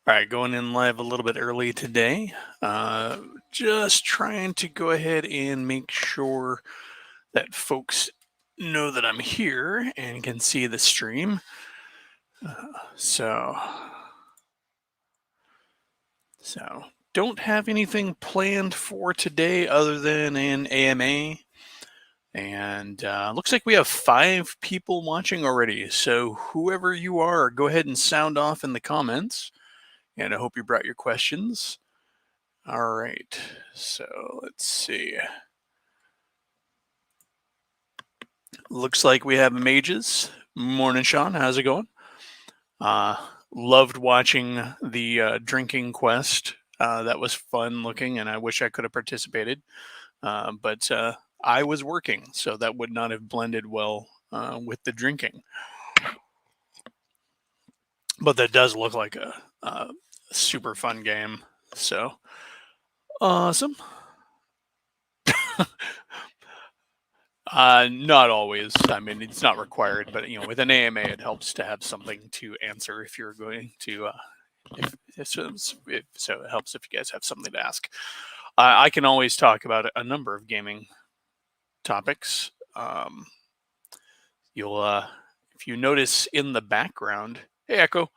All right, going in live a little bit early today. Just trying to go ahead and make sure that folks know that I'm here and can see the stream. So, so don't have anything planned for today other than an AMA. And looks like we have 5 people watching already. So whoever you are, go ahead and sound off in the comments. And I hope you brought your questions. All right, so let's see. Looks like we have mages. Morning, Sean. How's it going? Uh, Loved watching the drinking quest. That was fun looking, and I wish I could have participated. But I was working, so that would not have blended well with the drinking. But that does look like a super fun game. So awesome. Not always. I mean, it's not required, but with an AMA, it helps to have something to answer if you're going to. So it helps if you guys have something to ask. I can always talk about a number of gaming topics. You'll, if you notice in the background, hey Echo,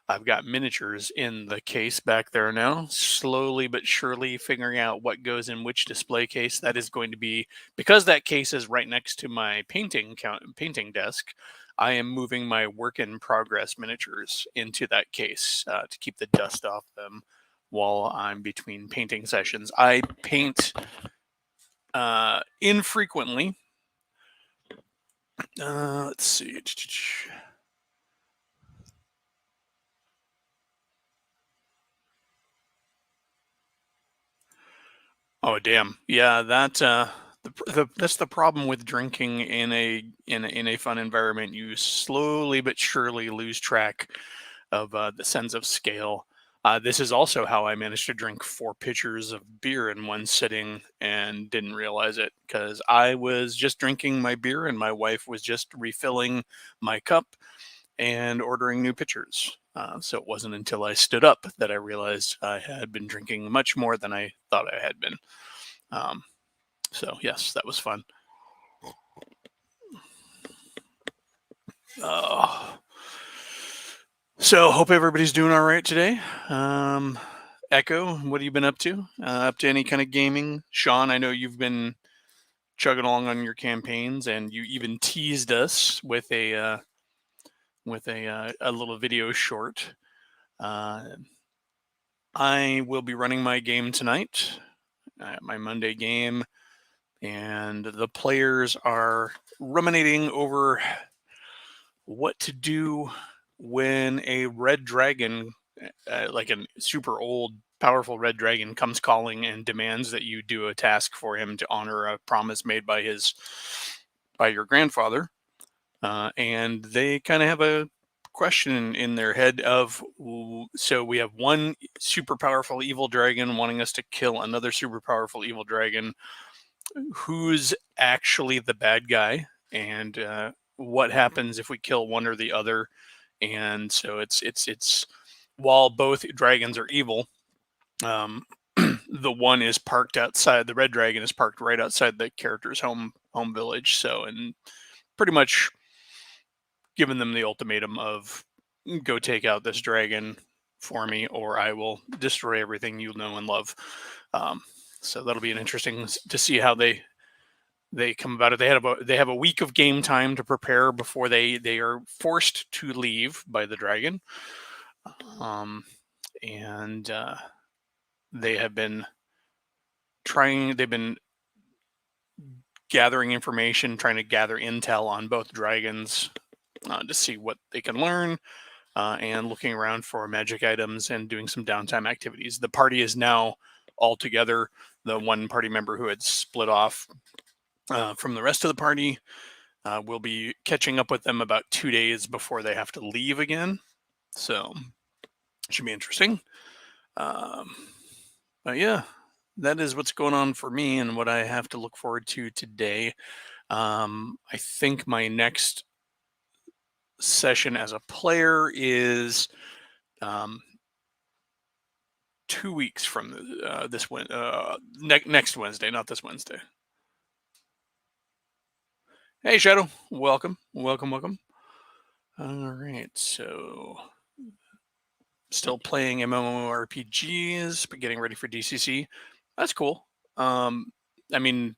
I've got miniatures in the case back there now, slowly but surely figuring out what goes in which display case. That is going to be, because that case is right next to my painting desk, I am moving my work in progress miniatures into that case to keep the dust off them while I'm between painting sessions. I paint infrequently. Let's see. Oh damn! Yeah, that's the problem with drinking in a fun environment. You slowly but surely lose track of the sense of scale. This is also how I managed to drink 4 pitchers of beer in one sitting and didn't realize it because I was just drinking my beer and my wife was just refilling my cup and ordering new pitchers. So it wasn't until I stood up that I realized I had been drinking much more than I thought I had been. Um, so yes, that was fun. Uh, so hope everybody's doing all right today. Echo, what have you been up to? Up to any kind of gaming? Sean, I know you've been chugging along on your campaigns, and you even teased us with a little video short. Uh, I will be running my game tonight, my Monday game, and the players are ruminating over what to do when a red dragon, like a super old, powerful red dragon, comes calling and demands that you do a task for him to honor a promise made by your grandfather. And they kind of have a question in their head of, so we have one super powerful evil dragon wanting us to kill another super powerful evil dragon. Who's actually the bad guy? And what happens if we kill one or the other? And so it's while both dragons are evil, um, the one is parked outside. The red dragon is parked right outside the character's home village. So, and pretty much given them the ultimatum of go take out this dragon for me, or I will destroy everything you know and love. So that'll be an interesting to see how they come about it. They have a week of game time to prepare before they are forced to leave by the dragon, um, and they have been trying. They've been gathering information, trying to gather intel on both dragons to see what they can learn, and looking around for magic items and doing some downtime activities. The party is now all together. The one party member who had split off from the rest of the party. We'll be catching up with them about 2 days before they have to leave again. So it should be interesting. Um, but yeah, that is what's going on for me and what I have to look forward to today. I think my next session as a player is 2 weeks from next Wednesday, not this Wednesday. Hey, Shadow, welcome, welcome, welcome. All right, so still playing MMORPGs, but getting ready for DCC. That's cool. Um, I mean,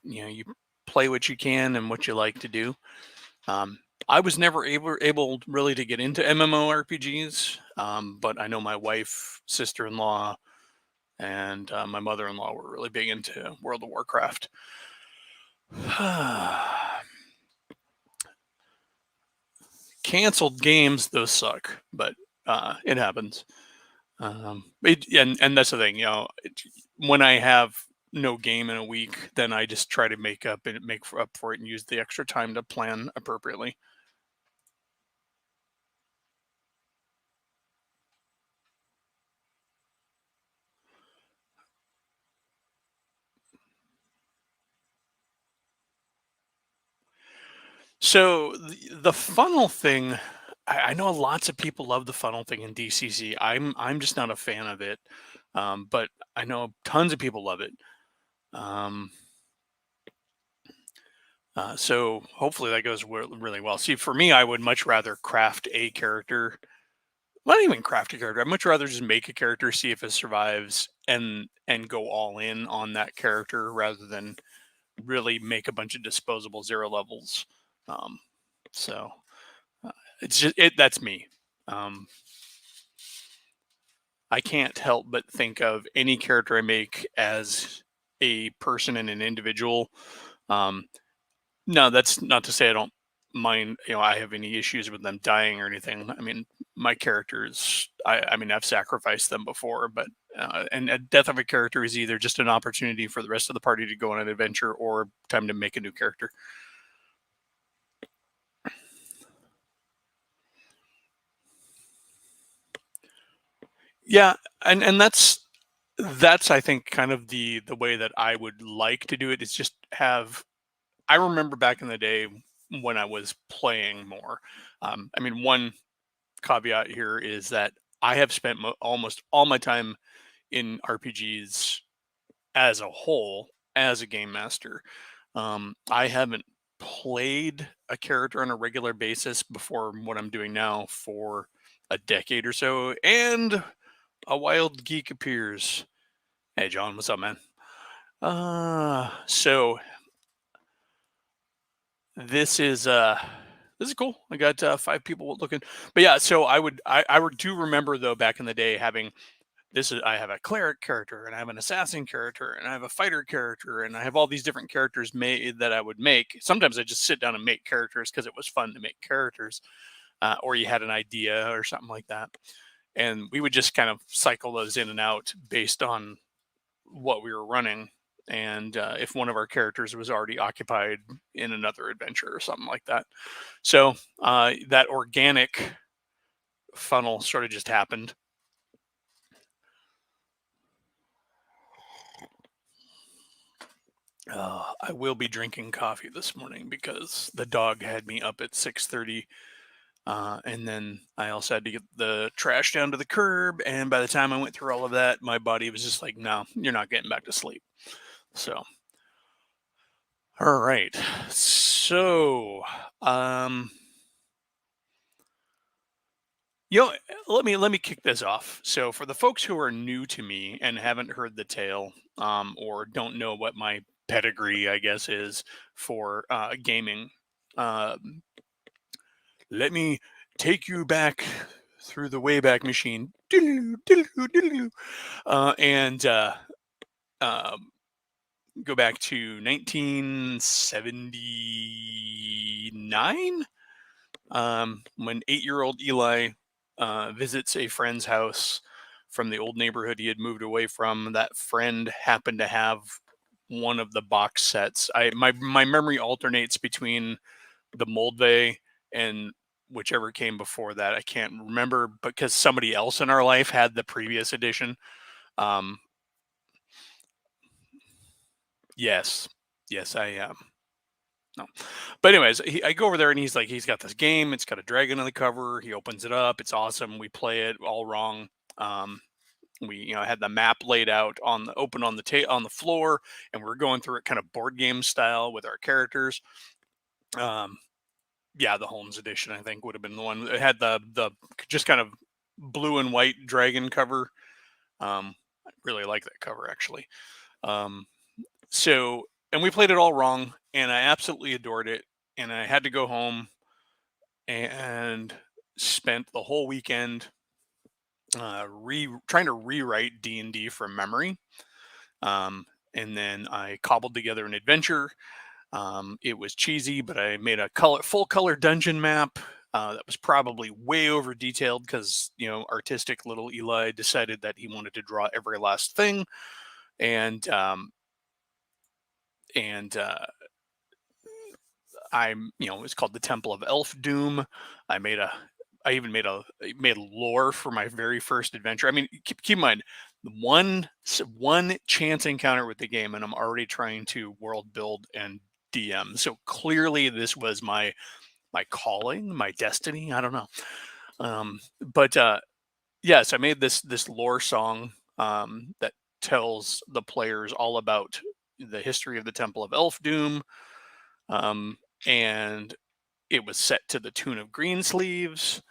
you play what you can and what you like to do. Um, I was never able really to get into MMORPGs, but I know my wife, sister-in-law, and my mother-in-law were really big into World of Warcraft. Canceled games, those suck, but it happens. And that's the thing, when I have no game in a week, then I just try to make up for it and use the extra time to plan appropriately. So the funnel thing, I know lots of people love the funnel thing in DCC. I'm just not a fan of it, but I know tons of people love it. Um, so hopefully that goes really well. See, for me, I would much rather craft a character. Well, not even craft a character. I'd much rather just make a character, see if it survives, and go all in on that character rather than really make a bunch of disposable zero levels. Um, so it's just it. That's me. Um, I can't help but think of any character I make as a person and an individual. Um, no, that's not to say I don't mind. I have any issues with them dying or anything. I mean, my characters. I mean, I've sacrificed them before, but and a death of a character is either just an opportunity for the rest of the party to go on an adventure or time to make a new character. Yeah, and that's I think kind of the way that I would like to do it is just have. I remember back in the day when I was playing more. I mean, one caveat here is that I have spent almost all my time in RPGs as a whole as a game master. I haven't played a character on a regular basis before what I'm doing now for a decade or so, and a wild geek appears. Hey, John, what's up, man? So this is this is cool. I got 5 people looking, but yeah. So I do remember though back in the day having I have a cleric character and I have an assassin character and I have a fighter character and I have all these different characters made that I would make. Sometimes I just sit down and make characters because it was fun to make characters, or you had an idea or something like that, and we would just kind of cycle those in and out based on what we were running. And if one of our characters was already occupied in another adventure or something like that. So that organic funnel sort of just happened. I will be drinking coffee this morning because the dog had me up at 6:30, and then I also had to get the trash down to the curb. And by the time I went through all of that, my body was just like, "No, you're not getting back to sleep." So, all right. So, um, you know, let me kick this off. So, for the folks who are new to me and haven't heard the tale, or don't know what my pedigree, I guess, is for gaming, um, let me take you back through the Wayback Machine, and um, go back to 1979, when 8-year-old Eli visits a friend's house from the old neighborhood he had moved away from. That friend happened to have one of the box sets. My memory alternates between the Moldvay and whichever came before that. I can't remember because somebody else in our life had the previous edition. Um, yes, yes, I am. No, but anyways, I go over there and he's got this game. It's got a dragon on the cover. He opens it up. It's awesome. We play it all wrong. Um, We had the map laid out on the open on the floor, and we are going through it kind of board game style with our characters. Um, yeah, the Holmes edition I think would have been the one that had the just kind of blue and white dragon cover. I really like that cover actually. Um, so and we played it all wrong, and I absolutely adored it. And I had to go home and spent the whole weekend trying to rewrite D&D from memory. Um, and then I cobbled together an adventure. It was cheesy, but I made a full color dungeon map that was probably way over detailed because artistic little Eli decided that he wanted to draw every last thing, and and I'm it's called the Temple of Elf Doom. I made a I even made lore for my very first adventure. I mean, keep in mind one chance encounter with the game, and I'm already trying to world build and DM. So clearly, this was my calling, my destiny. I don't know. But yes, I made this lore song that tells the players all about the history of the Temple of Elf Doom, um, and it was set to the tune of Greensleeves.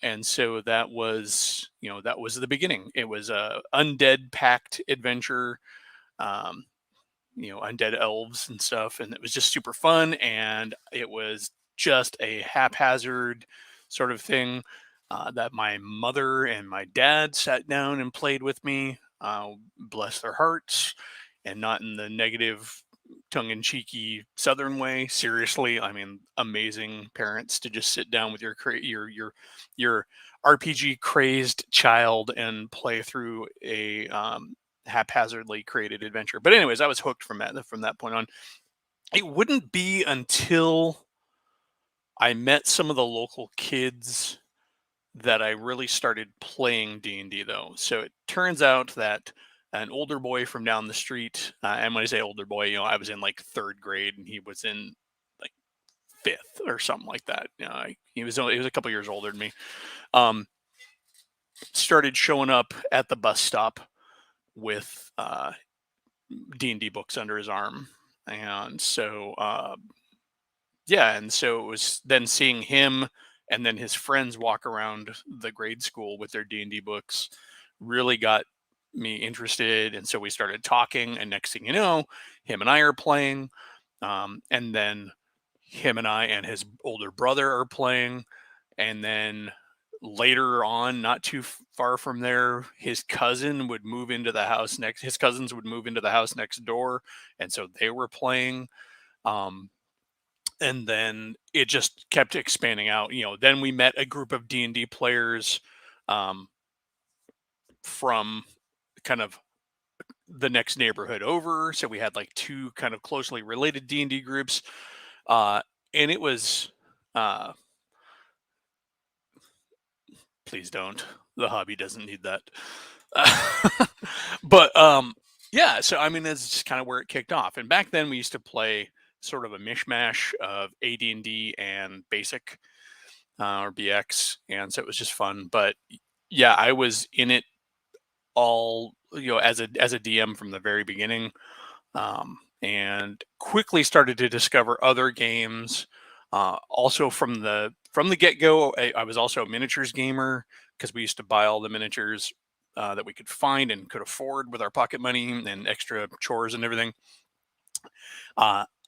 And so that was the beginning. It was a undead pact adventure, um, undead elves and stuff, and it was just super fun. And it was just a haphazard sort of thing that my mother and my dad sat down and played with me. Bless their hearts, and not in the negative tongue-in-cheeky southern way. Seriously, I mean, amazing parents to just sit down with your RPG crazed child and play through a haphazardly created adventure. But anyways, I was hooked from that point on. It wouldn't be until I met some of the local kids that I really started playing D&D though. So it turns out that an older boy from down the street, and when I say older boy, I was in like third grade and he was in like fifth or something like that. He was a couple years older than me. Um, Started showing up at the bus stop with D&D books under his arm, and so yeah, and so it was then seeing him and then his friends walk around the grade school with their D&D books really got me interested. And so we started talking, and next thing you know, him and I are playing. And then him and I and his older brother are playing. And then later on, not too far from there, his cousins would move into the house next door. And so they were playing. Um, and then it just kept expanding out. Then we met a group of D&D players um, from kind of the next neighborhood over, so we had like two kind of closely related D&D groups, uh, and it was uh, please don't, the hobby doesn't need that. But yeah, so I mean that's just kind of where it kicked off. And back then we used to play sort of a mishmash of AD&D and basic, or BX, and so it was just fun. But yeah, I was in it all, as a DM from the very beginning, and quickly started to discover other games. Also from the get go, I was also a miniatures gamer because we used to buy all the miniatures that we could find and could afford with our pocket money and extra chores and everything.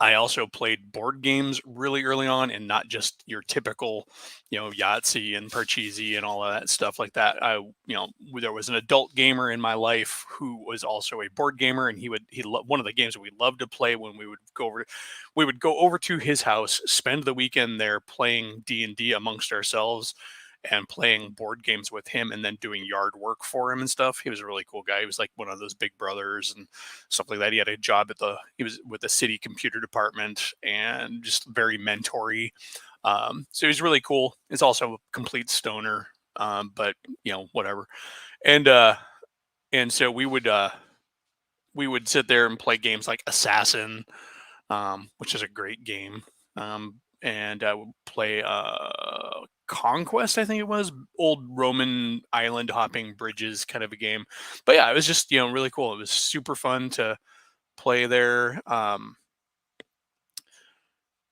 I also played board games really early on, and not just your typical, Yahtzee and Parcheesi and all of that stuff like that. There was an adult gamer in my life who was also a board gamer, and one of the games that we loved to play when we would go over to his house, spend the weekend there playing D&D amongst ourselves and playing board games with him, and then doing yard work for him and stuff. He was a really cool guy. He was like one of those big brothers and stuff like that. He had a job he was with the city computer department, and just very mentory. So he's really cool. He's also a complete stoner, but whatever. And so we would sit there and play games like Assassin, which is a great game. And I would play Conquest, I think it was, old Roman island hopping bridges kind of a game. But yeah, it was just, really cool. It was super fun to play there.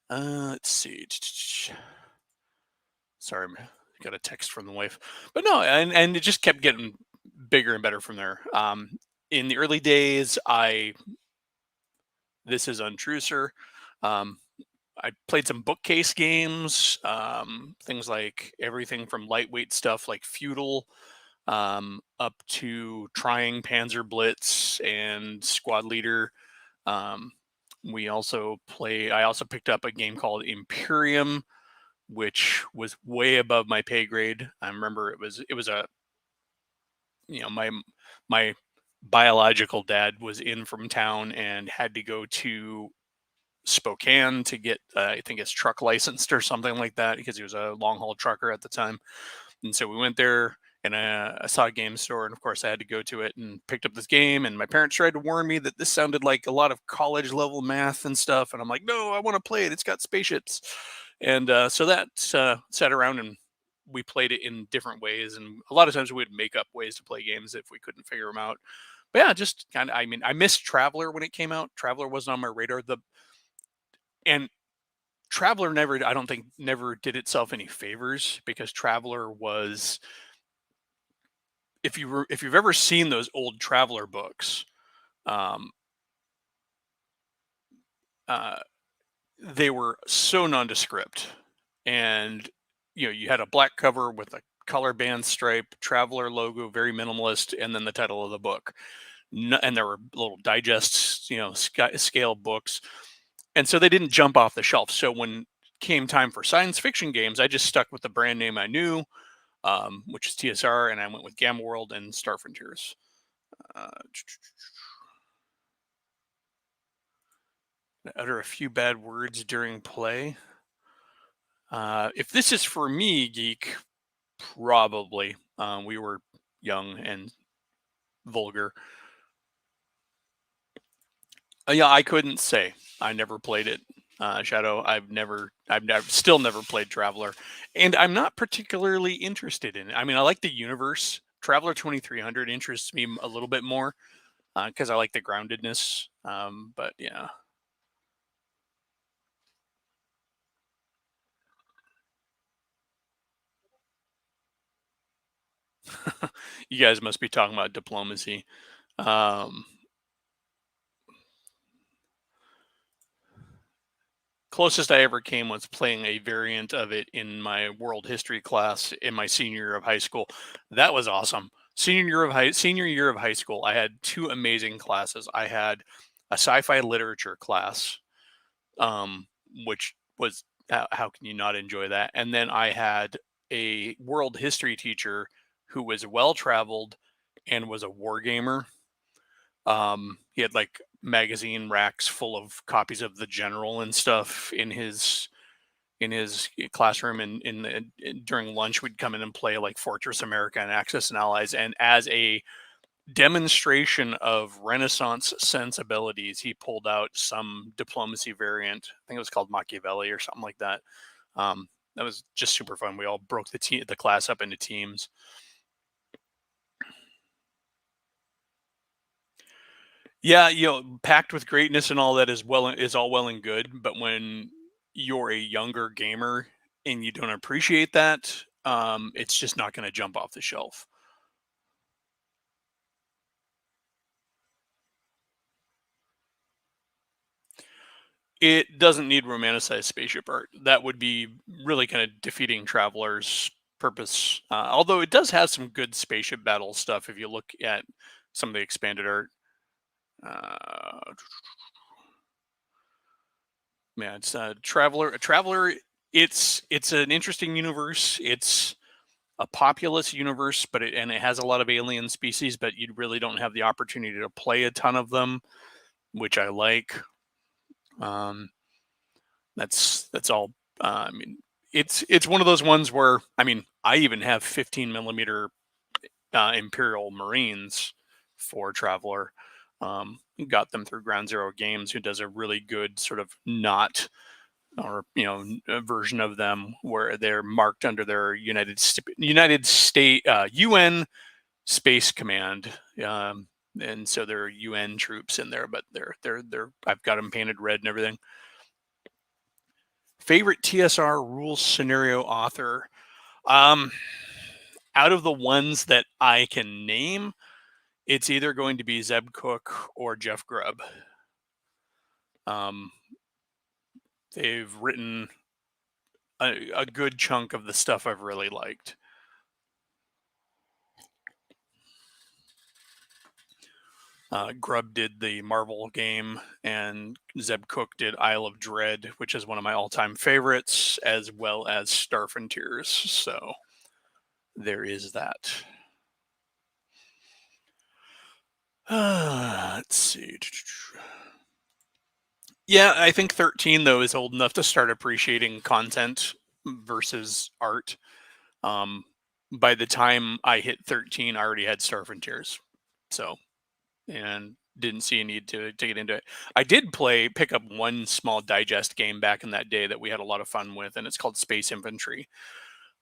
Let's see. Sorry, I got a text from the wife. But no, and it just kept getting bigger and better from there. In the early days, this is untrue, sir. Um, I played some bookcase games, things like everything from lightweight stuff like Feudal, up to trying Panzer Blitz and Squad Leader. Um, I also picked up a game called Imperium, which was way above my pay grade. I remember it was a, my biological dad was in from town and had to go to Spokane to get, I think, his truck licensed or something like that, because he was a long haul trucker at the time. And so we went there, and I saw a game store, and of course I had to go to it and picked up this game. And my parents tried to warn me that this sounded like a lot of college level math and stuff. And I'm like, no, I want to play it. It's got spaceships. And so that sat around, and we played it in different ways. And a lot of times we would make up ways to play games if we couldn't figure them out. But yeah, just kind of, I mean, I missed Traveler when it came out. Traveler wasn't on my radar. And Traveler never, I don't think, never did itself any favors, because Traveler was, if you've ever seen those old Traveler books, um, uh, they were so nondescript, and you had a black cover with a color band stripe, Traveler logo, very minimalist, and then the title of the book. And there were little digests, scale books, and so they didn't jump off the shelf. So when came time for science fiction games, I just stuck with the brand name I knew, which is TSR, and I went with Gamma World and Star Frontiers. Uh, utter a few bad words during play. If this is for me, geek, probably. We were young and vulgar. Yeah, I couldn't say. I never played it. Shadow, still never played Traveler, and I'm not particularly interested in it. I mean, I like the universe. Traveler 2300 interests me a little bit more, because I like the groundedness. But yeah. You guys must be talking about diplomacy. Um, Closest I ever came was playing a variant of it in my world history class in my senior year of high school. That was awesome. Senior year of high school, I had two amazing classes. I had a sci-fi literature class, um, which was, how can you not enjoy that? And then I had a world history teacher who was well traveled and was a war gamer. He had like magazine racks full of copies of the General and stuff in his classroom, and during lunch we'd come in and play like Fortress America and Axis and Allies. And as a demonstration of Renaissance sensibilities, he pulled out some diplomacy variant. I think it was called Machiavelli or something like that. That was just super fun. We all broke the class up into teams. Yeah, packed with greatness and all that is all well and good, but when you're a younger gamer and you don't appreciate that, it's just not going to jump off the shelf. It doesn't need romanticized spaceship art. That would be really kind of defeating Traveler's purpose. Although it does have some good spaceship battle stuff if you look at some of the expanded art. Uh, yeah, it's Traveler. A Traveler. It's an interesting universe. It's a populous universe, but it has a lot of alien species, but you really don't have the opportunity to play a ton of them, which I like. Um, that's all. I mean, it's one of those ones where, I mean, I even have 15 millimeter Imperial Marines for Traveler. Got them through Ground Zero Games, who does a really good sort of not or a version of them where they're marked under their United State UN Space Command, and so there are UN troops in there, but they're I've got them painted red and everything. Favorite TSR rules scenario author. Out of the ones that I can name, it's either going to be Zeb Cook or Jeff Grubb. They've written a good chunk of the stuff I've really liked. Grubb did the Marvel game, and Zeb Cook did Isle of Dread, which is one of my all-time favorites, as well as Star Frontiers. So there is that. Let's see. Yeah, I think 13 though is old enough to start appreciating content versus art. By the time I hit 13, I already had Star Frontiers, and didn't see a need to get into it. I did pick up one small digest game back in that day that we had a lot of fun with, and it's called Space Infantry.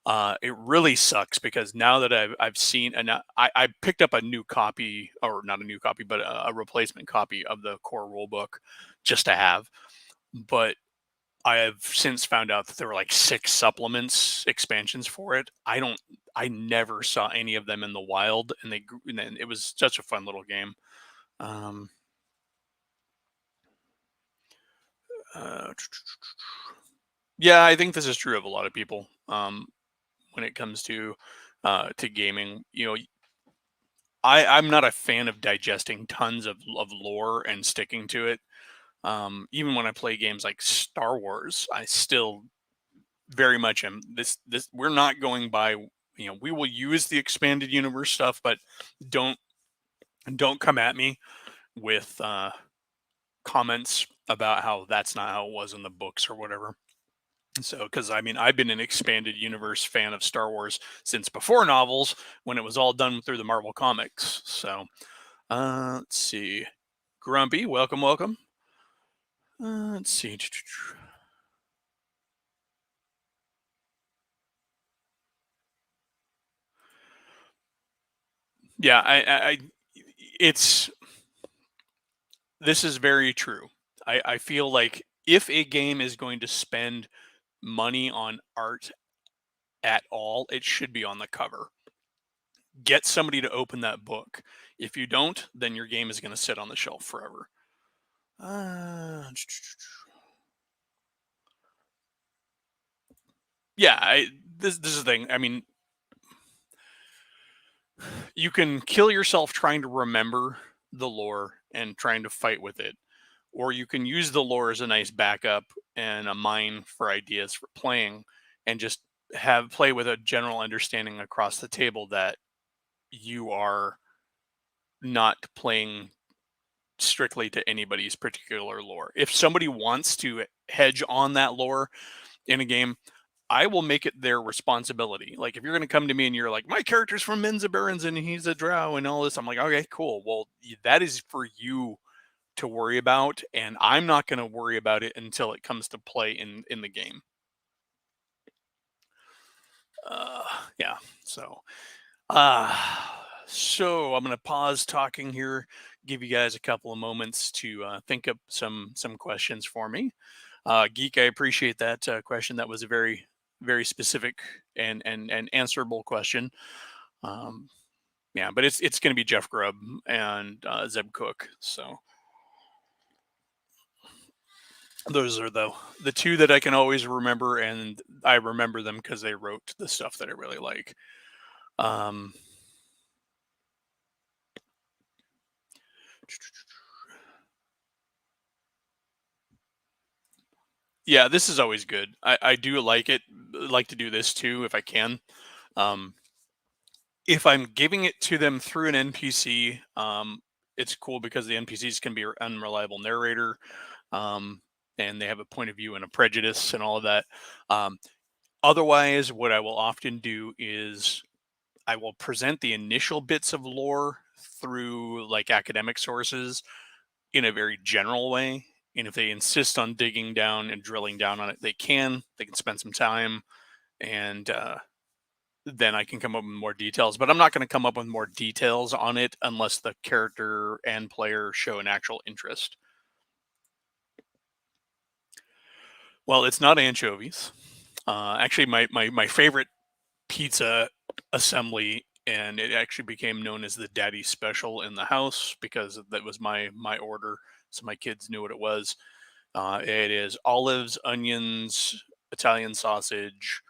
It really sucks because now that I've seen, and I picked up a new copy, or not a new copy, but a replacement copy of the core rulebook just to have. But I have since found out that there were like 6 supplements, expansions for it. I never saw any of them in the wild, and it was such a fun little game. Yeah, I think this is true of a lot of people. When it comes to gaming, I'm not a fan of digesting tons of lore and sticking to it. Even when I play games like Star Wars, I still very much am this. We're not going by. We will use the expanded universe stuff, but don't come at me with comments about how that's not how it was in the books or whatever. So, because I mean, I've been an expanded universe fan of Star Wars since before novels, when it was all done through the Marvel comics. So, let's see. Grumpy, welcome, welcome. Let's see. Yeah, it's this is very true. I feel like if a game is going to spend money on art at all, it should be on the cover. Get somebody to open that book. If you don't, then your game is going to sit on the shelf forever. Yeah, this is the thing. I mean, you can kill yourself trying to remember the lore and trying to fight with it, or you can use the lore as a nice backup and a mine for ideas for playing, and just play with a general understanding across the table that you are not playing strictly to anybody's particular lore. If somebody wants to hedge on that lore in a game, I will make it their responsibility. Like if you're going to come to me and you're like, my character's from Menza Barons and he's a drow and all this, I'm like, okay, cool. Well, that is for you to worry about, and I'm not going to worry about it until it comes to play in the game. Yeah. So I'm going to pause talking here, give you guys a couple of moments to think up some questions for me. Geek, I appreciate that question. That was a very specific and answerable question. Yeah, but it's going to be Jeff Grubb and Zeb Cook. So those are the two that I can always remember, and I remember them because they wrote the stuff that I really like. Yeah, this is always good. I do like it. Like to do this too if I can. If I'm giving it to them through an NPC, it's cool because the NPCs can be an unreliable narrator, and they have a point of view and a prejudice and all of that. Otherwise, what I will often do is I will present the initial bits of lore through like academic sources in a very general way, And if they insist on digging down and drilling down on it, they can. They can spend some time, and then I can come up with more details. But I'm not going to come up with more details on it unless the character and player show an actual interest. Well, it's not anchovies. Actually, my favorite pizza assembly, and it actually became known as the Daddy Special in the house because that was my order, so my kids knew what it was. It is olives, onions, Italian sausage,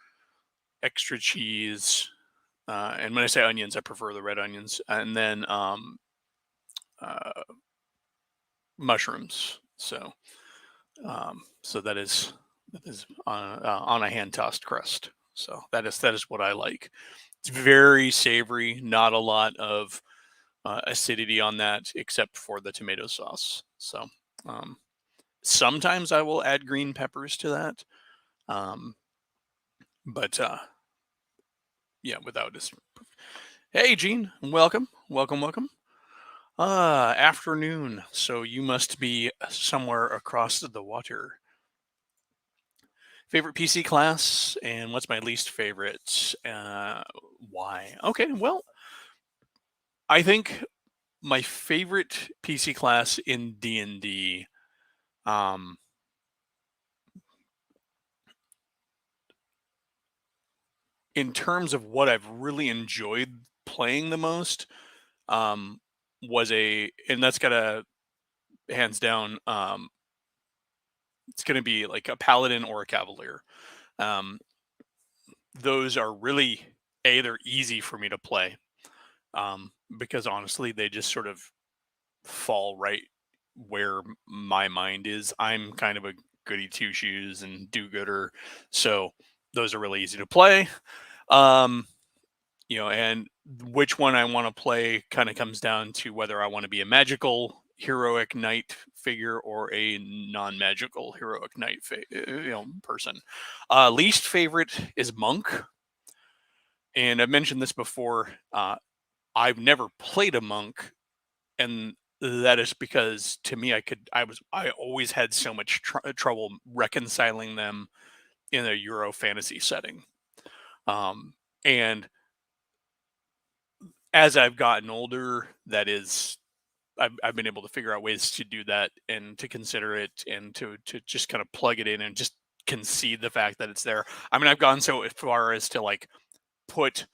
extra cheese, and when I say onions, I prefer the red onions, and then uh, mushrooms. So that is on a hand tossed crust. So that is what I like. It's very savory, not a lot of acidity on that, except for the tomato sauce. So um, sometimes I will add green peppers to that, um, but yeah, without this. Hey, Gene, welcome, welcome, welcome. Afternoon. So you must be somewhere across the water. Favorite PC class and what's my least favorite? Why? Okay, well, I think my favorite PC class in D&D, um, in terms of what I've really enjoyed playing the most, um, and that's gotta hands down, it's gonna be like a paladin or a cavalier. Um, those are really they're easy for me to play, because honestly, they just sort of fall right where my mind is. I'm kind of a goody two shoes and do gooder, so those are really easy to play. Um, and which one I want to play kind of comes down to whether I want to be a magical heroic knight figure or a non-magical heroic knight person. Least favorite is monk, and I've mentioned this before. I've never played a monk, and that is because to me I always had so much trouble reconciling them in a Euro fantasy setting. And as I've gotten older, I've been able to figure out ways to do that and to consider it and to just kind of plug it in and just concede the fact that it's there. I mean, I've gone so far as to like put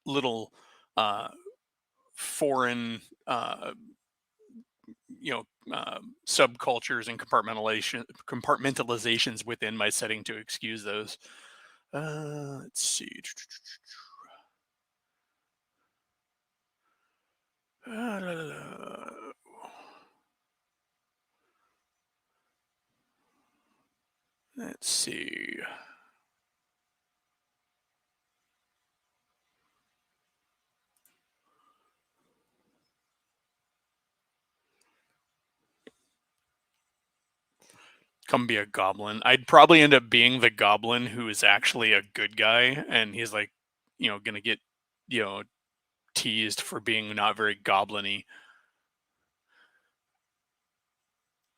little uh, foreign subcultures and compartmentalizations within my setting to excuse those. Let's see. Let's see. Come be a goblin. I'd probably end up being the goblin who is actually a good guy, and he's like, gonna get, you know, teased for being not very goblin-y.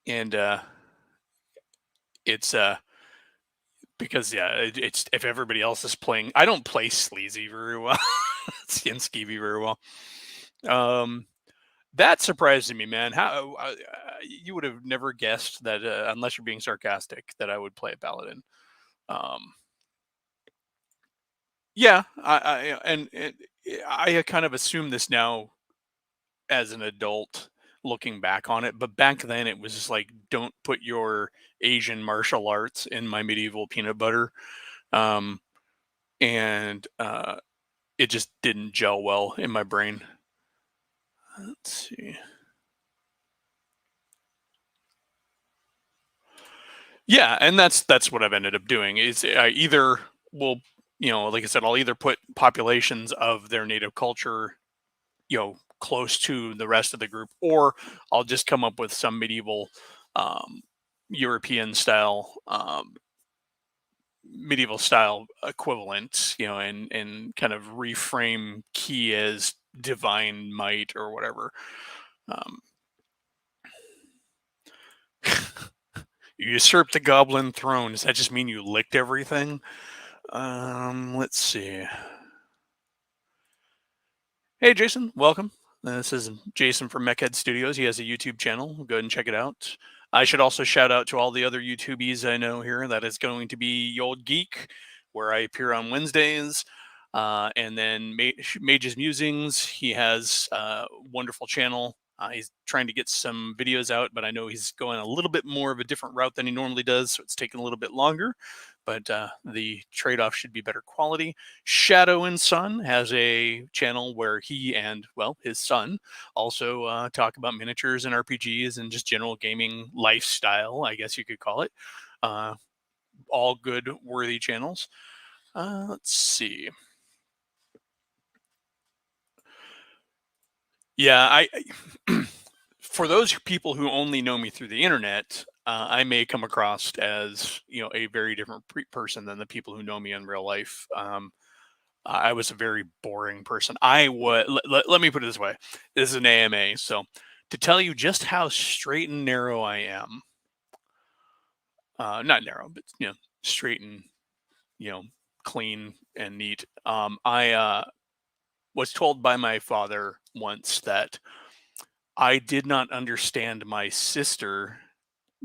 And it's because yeah, it's if everybody else is playing, I don't play sleazy very well, and skeevy very well. Um, that surprised me, man. How you would have never guessed that, unless you're being sarcastic, that I would play a paladin. Um, yeah, I kind of assume this now as an adult looking back on it, but back then it was just like, don't put your Asian martial arts in my medieval peanut butter. Um, and it just didn't gel well in my brain. Let's see. Yeah, and that's what I've ended up doing. Is I either will, like I said, I'll either put populations of their native culture, close to the rest of the group, or I'll just come up with some medieval, um, European style, medieval style equivalent, and kind of reframe key as divine might or whatever. Um, You usurped the goblin throne. Does that just mean you licked everything? Let's see. Hey, Jason, welcome. This is Jason from Mechhead Studios. He has a YouTube channel. Go ahead and check it out. I should also shout out to all the other YouTubies I know here. That is going to be Yold Geek, where I appear on Wednesdays. And then Mage's Musings. He has a wonderful channel. He's trying to get some videos out, but I know he's going a little bit more of a different route than he normally does, so it's taking a little bit longer. But the trade-off should be better quality. Shadow and Son has a channel where he and, well, his son also talk about miniatures and RPGs and just general gaming lifestyle, I guess you could call it. All good, worthy channels. Let's see. Yeah, for those people who only know me through the internet, I may come across as a very different person than the people who know me in real life. I was a very boring person. Let me put it this way: this is an AMA, so to tell you just how straight and narrow I am, not narrow, but straight and clean and neat. I was told by my father once that I did not understand my sister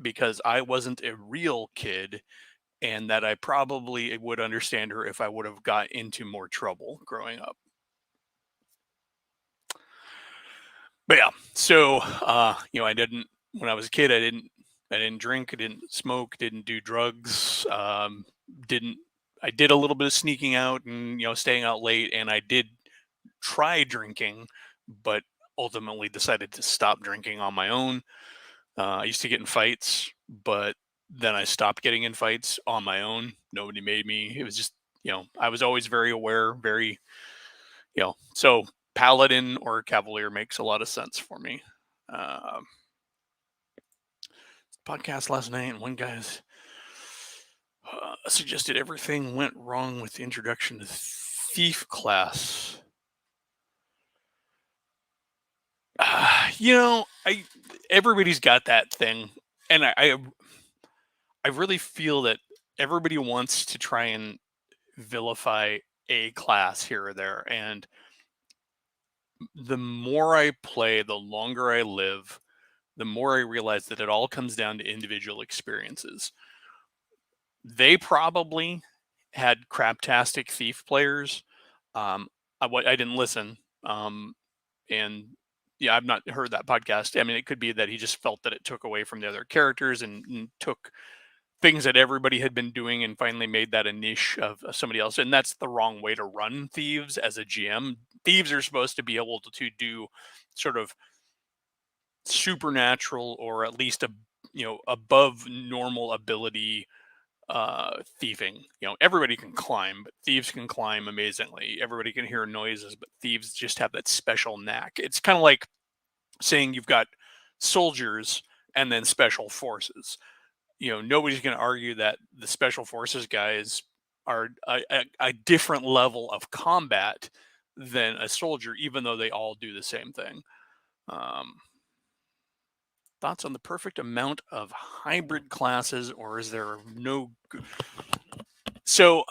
because I wasn't a real kid, and that I probably would understand her if I would have got into more trouble growing up. But yeah, so I didn't when I was a kid. I didn't drink. I didn't smoke. Didn't do drugs. Didn't I did a little bit of sneaking out and staying out late, and I did try drinking, but ultimately decided to stop drinking on my own. I used to get in fights, but then I stopped getting in fights on my own. Nobody made me. It was just, I was always very aware, very, so paladin or cavalier makes a lot of sense for me. Uh, Podcast last night, and one guy's suggested everything went wrong with the introduction to thief class. Everybody's got that thing, and I really feel that everybody wants to try and vilify a class here or there. And the more I play, the longer I live, the more I realize that it all comes down to individual experiences. They probably had craptastic thief players. I didn't listen. And yeah, I've not heard that podcast. I mean, it could be that he just felt that it took away from the other characters and took things that everybody had been doing and finally made that a niche of somebody else. And that's the wrong way to run thieves as a GM. Thieves are supposed to be able to do sort of supernatural or at least above normal ability thieving. Everybody can climb, but thieves can climb amazingly. Everybody can hear noises, but thieves just have that special knack. It's kind of like saying you've got soldiers and then special forces. Nobody's going to argue that the special forces guys are a different level of combat than a soldier, even though they all do the same thing. Thoughts on the perfect amount of hybrid classes, or is there no? So,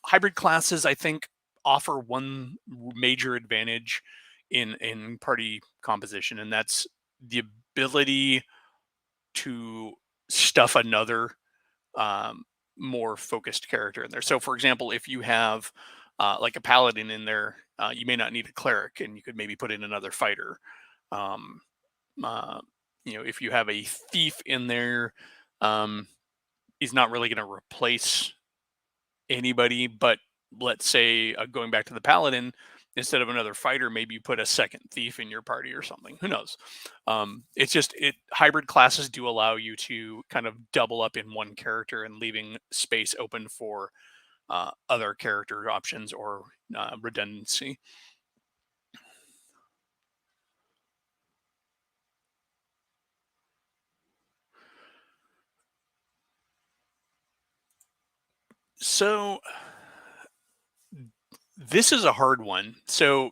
hybrid classes, I think, offer one major advantage in party composition, and that's the ability to stuff another more focused character in there. So, for example, if you have like a paladin in there, you may not need a cleric, and you could maybe put in another fighter. Um, if you have a thief in there, he's not really going to replace anybody. But let's say going back to the paladin, instead of another fighter, maybe you put a second thief in your party or something. Who knows? It's just hybrid classes do allow you to kind of double up in one character and leaving space open for other character options or redundancy. So this is a hard one. So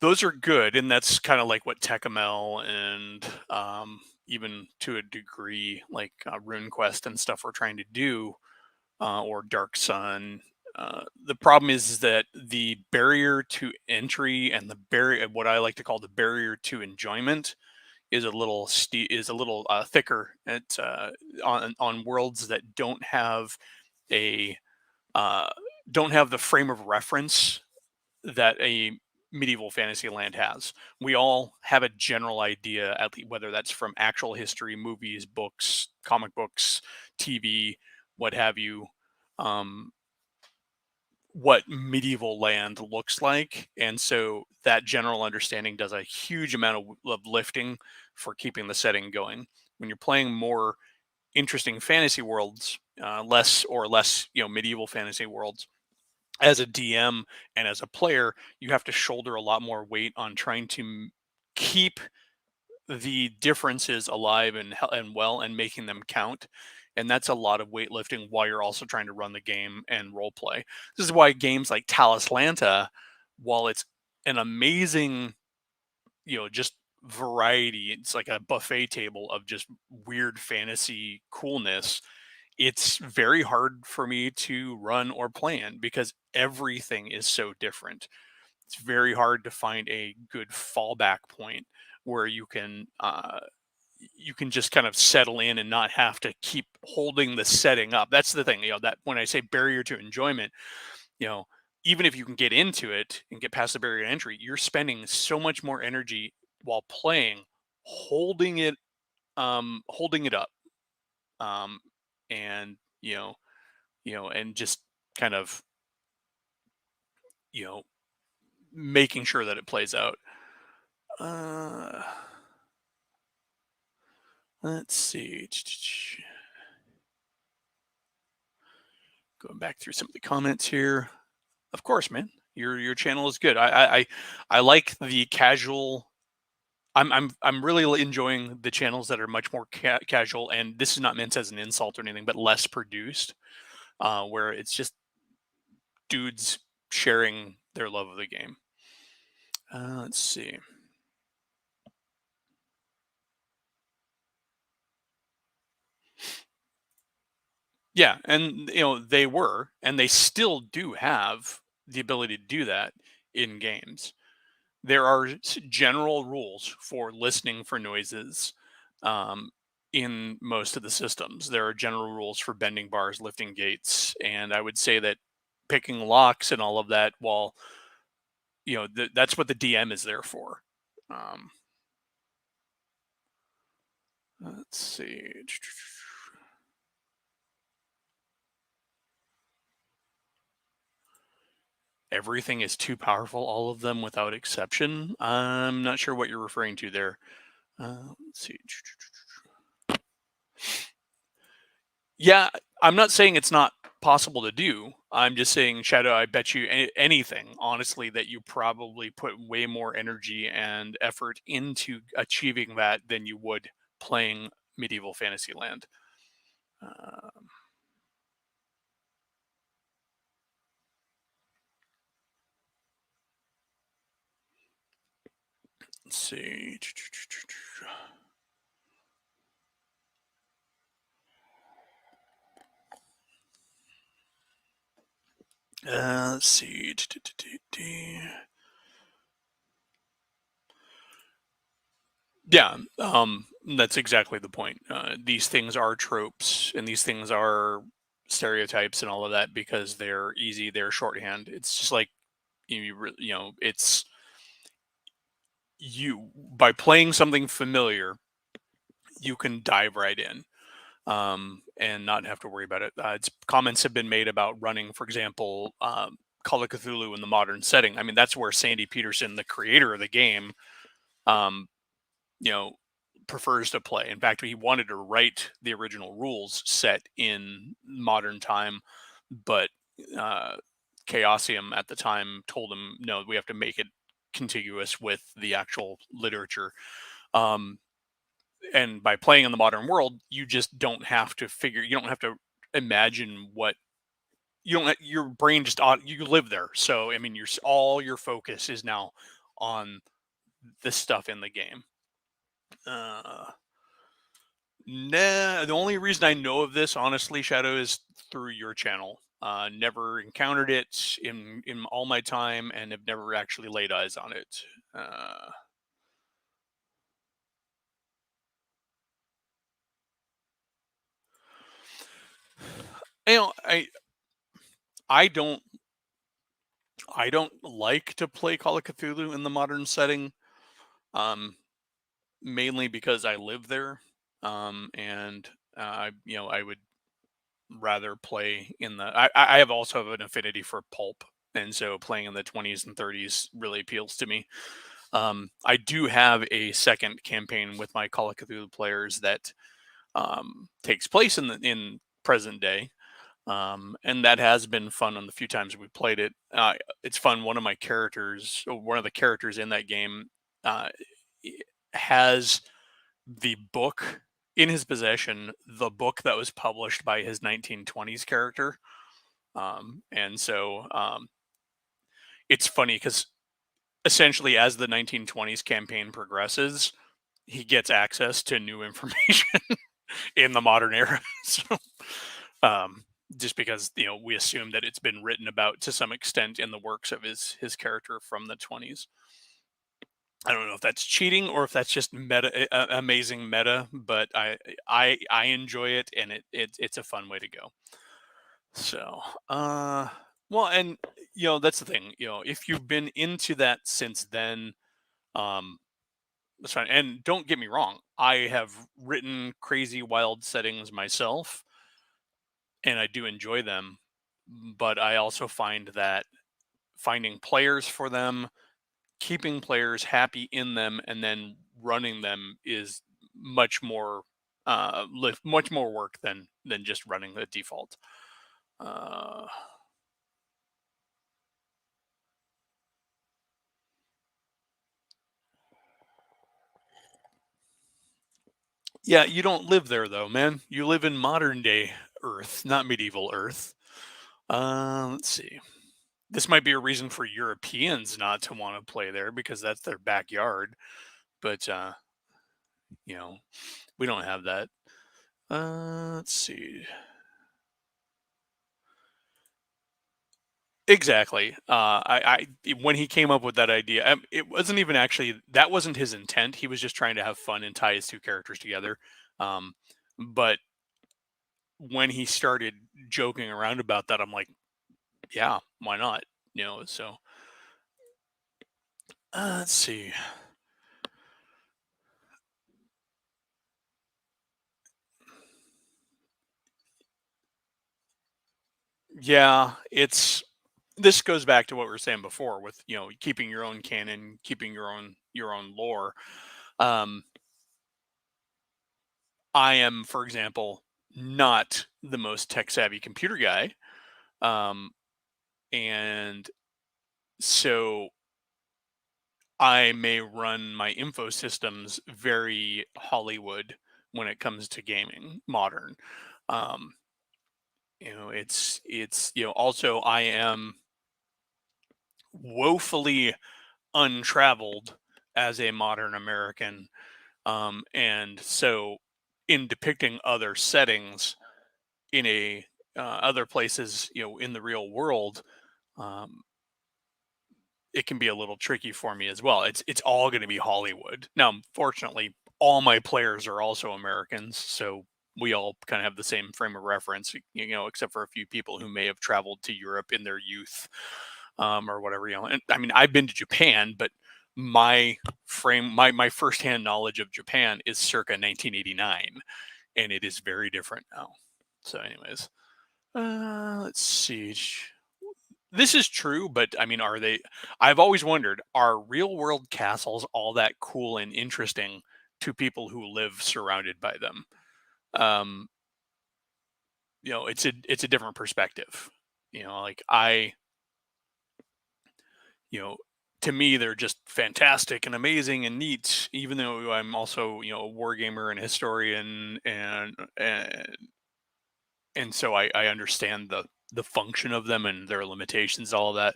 those are good, and that's kind of like what Tecamel and even to a degree, like RuneQuest and stuff we're trying to do, or Dark Sun. The problem is that the barrier to entry and the barrier, what I like to call the barrier to enjoyment, is a little thicker at on worlds that a uh, don't have the frame of reference that a medieval fantasy land has. We all have a general idea, at least whether that's from actual history, movies, books, comic books, TV, what have you, um, what medieval land looks like. And so that general understanding does a huge amount of lifting for keeping the setting going. When you're playing more interesting fantasy worlds, less medieval fantasy worlds, as a DM and as a player, you have to shoulder a lot more weight on trying to keep the differences alive and well and making them count. And that's a lot of weightlifting while you're also trying to run the game and role play. This is why games like Talislanta, while it's an amazing, just variety, it's like a buffet table of just weird fantasy coolness. It's very hard for me to run or plan because everything is so different. It's very hard to find a good fallback point where you can just kind of settle in and not have to keep holding the setting up. That's the thing, that when I say barrier to enjoyment, you know, even if you can get into it and get past the barrier to entry, you're spending so much more energy while playing, holding it, holding it up, um, and and just kind of, you know, making sure that it plays out. Uh, let's see. Going back through some of the comments here. Of course, man. Your channel is good. I like the casual. I'm really enjoying the channels that are much more casual, and this is not meant as an insult or anything, but less produced, where it's just dudes sharing their love of the game. Let's see. Yeah, and they were, and they still do have the ability to do that in games. There are general rules for listening for noises, um, in most of the systems. There are general rules for bending bars, lifting gates, and I would say that picking locks and all of that, while that's what the DM is there for. Um, let's see. Everything is too powerful, all of them without exception. I'm not sure what you're referring to there. Let's see. Yeah, I'm not saying it's not possible to do. I'm just saying, Shadow, I bet you anything, honestly, that you probably put way more energy and effort into achieving that than you would playing medieval Fantasyland. Um, let's see. Let's see. Yeah, that's exactly the point. These things are tropes, and these things are stereotypes, and all of that because they're easy. They're shorthand. It's just like it's you by playing something familiar, you can dive right in, and not have to worry about it. Comments have been made about running, for example, Call of Cthulhu in the modern setting. I mean, that's where Sandy Peterson, the creator of the game, um, you know, prefers to play. In fact, he wanted to write the original rules set in modern time, but uh, Chaosium at the time told him, no, we have to make it contiguous with the actual literature. Um, and by playing in the modern world, you just don't have to you don't have to imagine what you don't. Your brain just you live there. So I mean, all your focus is now on the stuff in the game. Uh, Nah, the only reason I know of this, honestly, Shadow, is through your channel. Never encountered it in all my time, and have never actually laid eyes on it. Uh, you know, I don't I don't like to play Call of Cthulhu in the modern setting. Um, Mainly because I live there, and I would rather play in the. I have also have an affinity for pulp, and so playing in the 20s and 30s really appeals to me. I do have a second campaign with my Call of Cthulhu players that takes place in present day, and that has been fun on the few times we played it. It's fun. One of the characters in that game, uh, has the book in his possession, the book that was published by his 1920s character. And so it's funny because essentially, as the 1920s campaign progresses, he gets access to new information in the modern era. So, um, just because we assume that it's been written about to some extent in the works of his character from the 20s. I don't know if that's cheating or if that's just amazing meta, but I enjoy it, and it's a fun way to go. So, well, and that's the thing. If you've been into that since then, um, that's fine. And don't get me wrong, I have written crazy wild settings myself, and I do enjoy them. But I also find that finding players for them, keeping players happy in them, and then running them is much more work than just running the default. Uh, yeah, you don't live there though, man. You live in modern day Earth, not medieval Earth. Let's see. This might be a reason for Europeans not to want to play there because that's their backyard. But you know, we don't have that. Let's see. Exactly. When he came up with that idea, it wasn't even actually that wasn't his intent. He was just trying to have fun and tie his two characters together. Um, but when he started joking around about that, I'm like, yeah, why not? So let's see. Yeah, this goes back to what we were saying before with keeping your own canon, keeping your own lore. Um, I am, for example, not the most tech savvy computer guy, and so I may run my info systems very Hollywood when it comes to gaming, modern. Um, it's also I am woefully untraveled as a modern American. And so, in depicting other settings in other places, in the real world, um, it can be a little tricky for me as well. It's all going to be Hollywood. Now, fortunately, all my players are also Americans, so we all kind of have the same frame of reference, except for a few people who may have traveled to Europe in their youth, or whatever. And I mean, I've been to Japan, but my firsthand knowledge of Japan is circa 1989, and it is very different now. So, anyways, let's see. This is true, but I mean, are they? I've always wondered: are real world castles all that cool and interesting to people who live surrounded by them? Um, it's a different perspective. Like you know, to me, they're just fantastic and amazing and neat. Even though I'm also, a war gamer and a historian, and so I understand the function of them and their limitations, all of that.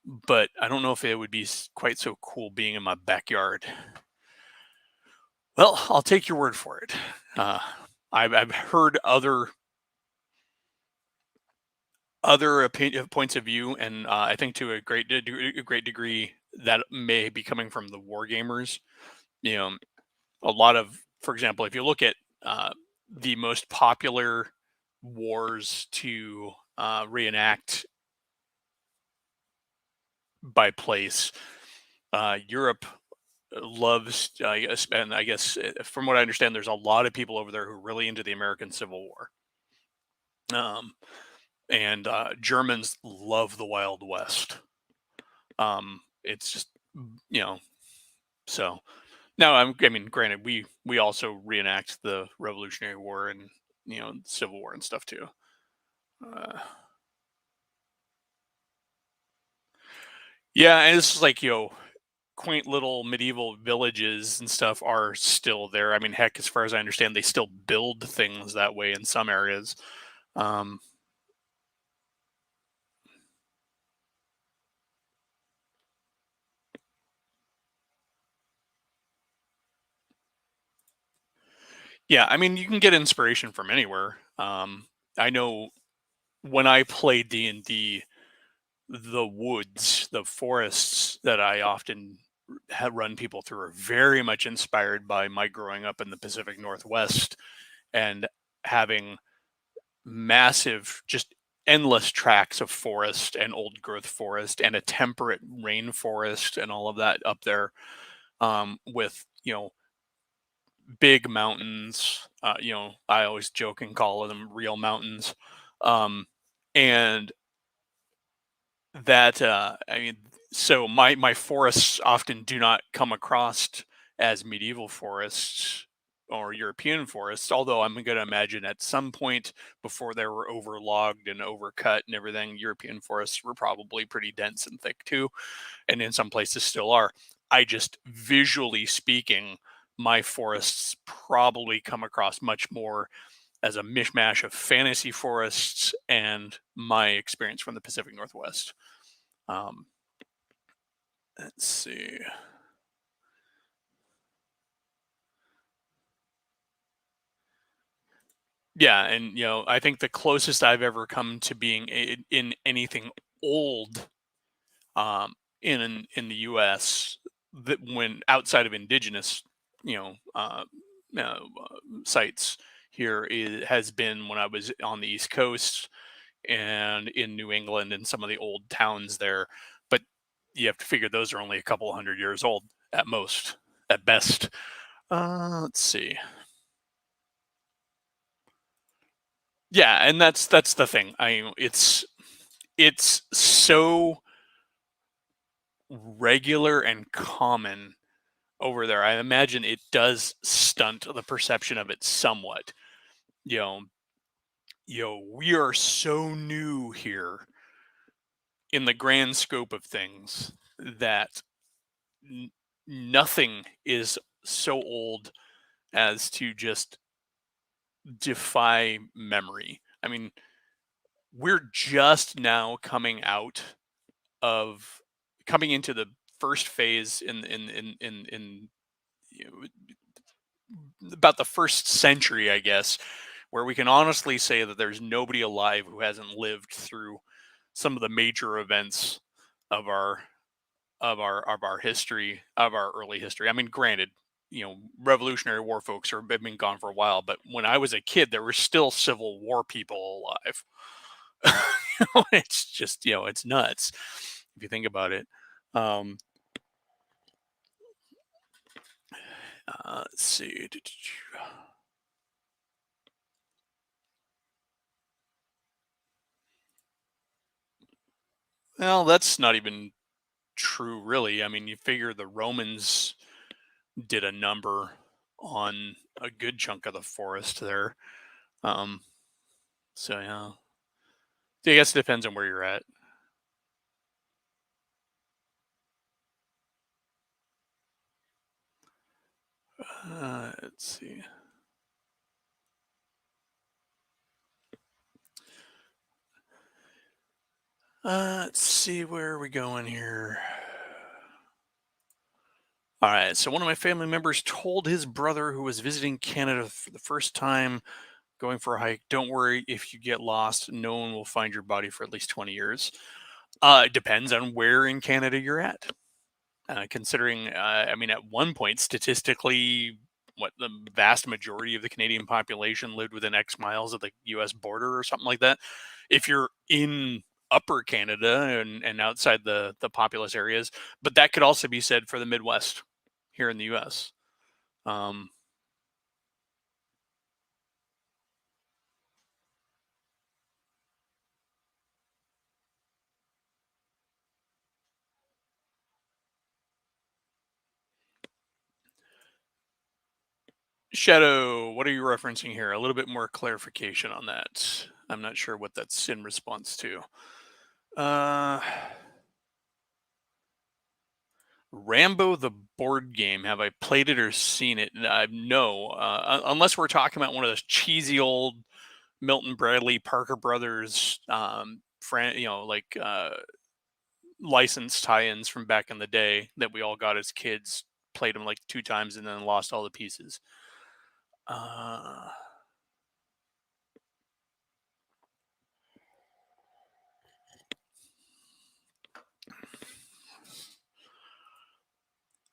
But I don't know if it would be quite so cool being in my backyard. Well, I'll take your word for it. Uh, I've heard other opinion points of view, and I think to a great degree that may be coming from the war gamers. You know, a lot of, for example, if you look at uh, the most popular wars to reenact by place, Europe loves, and I guess from what I understand, there's a lot of people over there who are really into the American Civil War. Um, and Germans love the Wild West. It's just, you know, so now I mean, granted, we also reenact the Revolutionary War and Civil War and stuff too. Uh, yeah, and it's just like quaint little medieval villages and stuff are still there. I mean, heck, as far as I understand, they still build things that way in some areas. Um, yeah, I mean, you can get inspiration from anywhere. I know when I play D&D, the woods, the forests that I often run people through are very much inspired by my growing up in the Pacific Northwest and having massive, just endless tracts of forest and old growth forest and a temperate rainforest and all of that up there, with big mountains. I always joke and call them real mountains. Um, and that I mean, so my forests often do not come across as medieval forests or European forests, although I'm going to imagine at some point before they were overlogged and overcut and everything, European forests were probably pretty dense and thick too, and in some places still are. I just, visually speaking, my forests probably come across much more as a mishmash of fantasy forests and my experience from the Pacific Northwest. Um, let's see. Yeah, and I think the closest I've ever come to being in anything old, in the U.S., that when outside of indigenous, you know, uh, sites here, has been when I was on the East Coast and in New England and some of the old towns there. But you have to figure those are only a couple hundred years old at most, at best. Let's see. Yeah, and that's the thing. It's so regular and common over there. I imagine it does stunt the perception of it somewhat. You know, we are so new here in the grand scope of things that n- nothing is so old as to just defy memory. I mean, we're just now coming into the first phase in you know, about the first century, I guess, where we can honestly say that there's nobody alive who hasn't lived through some of the major events of our history, of our early history. I mean, granted, Revolutionary War folks have been gone for a while, but when I was a kid, there were still Civil War people alive. It's just, it's nuts if you think about it. Um, let's see. Well, that's not even true, really. I mean, you figure the Romans did a number on a good chunk of the forest there. Um, so yeah, I guess it depends on where you're at. Let's see. Let's see, where are we going here? All right. So one of my family members told his brother who was visiting Canada for the first time, going for a hike, "Don't worry if you get lost. No one will find your body for at least 20 years." It depends on where in Canada you're at. Considering, I mean, at one point, statistically, what the vast majority of the Canadian population lived within X miles of the U.S. border or something like that. If you're in Upper Canada and outside the populous areas, but that could also be said for the Midwest here in the U.S. Um, Shadow, what are you referencing here? A little bit more clarification on that. I'm not sure what that's in response to. Uh, Rambo the board game. Have I played it or seen it? No, unless we're talking about one of those cheesy old Milton Bradley, Parker Brothers, like licensed tie-ins from back in the day that we all got as kids. Played them like 2 times and then lost all the pieces. Uh,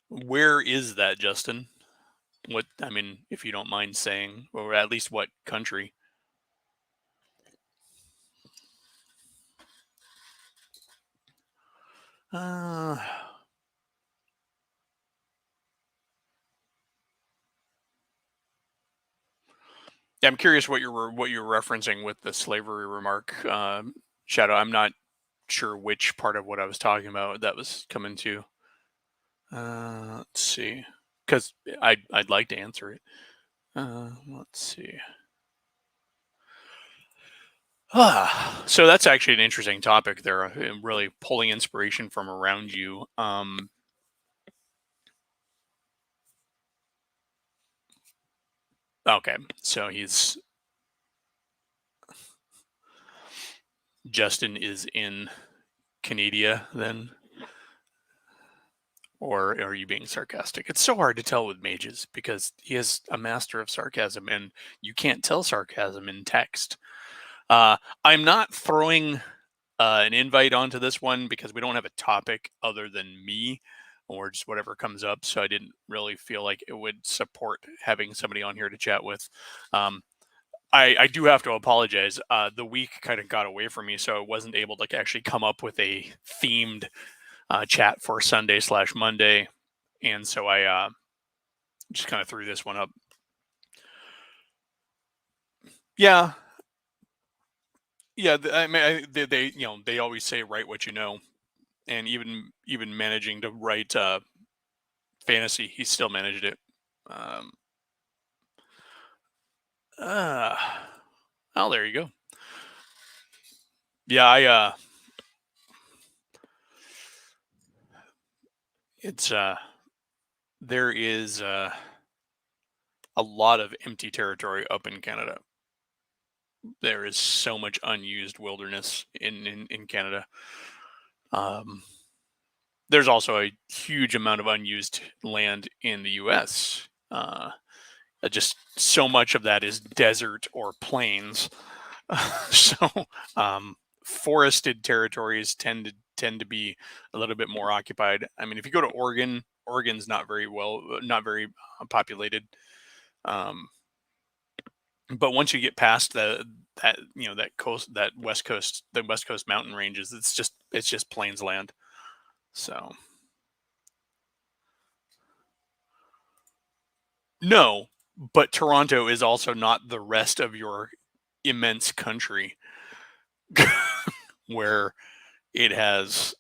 where is that, Justin? What I mean, if you don't mind saying, or at least what country? Uh, yeah, I'm curious what you're referencing with the slavery remark, Shadow. I'm not sure which part of what I was talking about that was coming to. Let's see, because I'd like to answer it. Let's see. So that's actually an interesting topic there. Really pulling inspiration from around you. Okay, so he's Justin is in Canada then, or are you being sarcastic? It's so hard to tell with mages because he is a master of sarcasm, and you can't tell sarcasm in text. Uh, I'm not throwing an invite onto this one because we don't have a topic other than me or just whatever comes up. So I didn't really feel like it would support having somebody on here to chat with. Um, I do have to apologize. The week kind of got away from me, so I wasn't able to actually come up with a themed chat for Sunday/Monday, and so I just kind of threw this one up. Yeah, yeah. I mean, they they always say write what you know, and even managing to write fantasy, he still managed it. Um, uh, oh, there you go. Yeah, it's there is a lot of empty territory up in Canada. There is so much unused wilderness in Canada. Um, there's also a huge amount of unused land in the U.S. Just so much of that is desert or plains. So um, forested territories tend to be a little bit more occupied. I mean, if you go to Oregon, Oregon's not very populated. Um, but once you get past that coast, the West Coast mountain ranges, it's just plains land. So no, but Toronto is also not the rest of your immense country where it has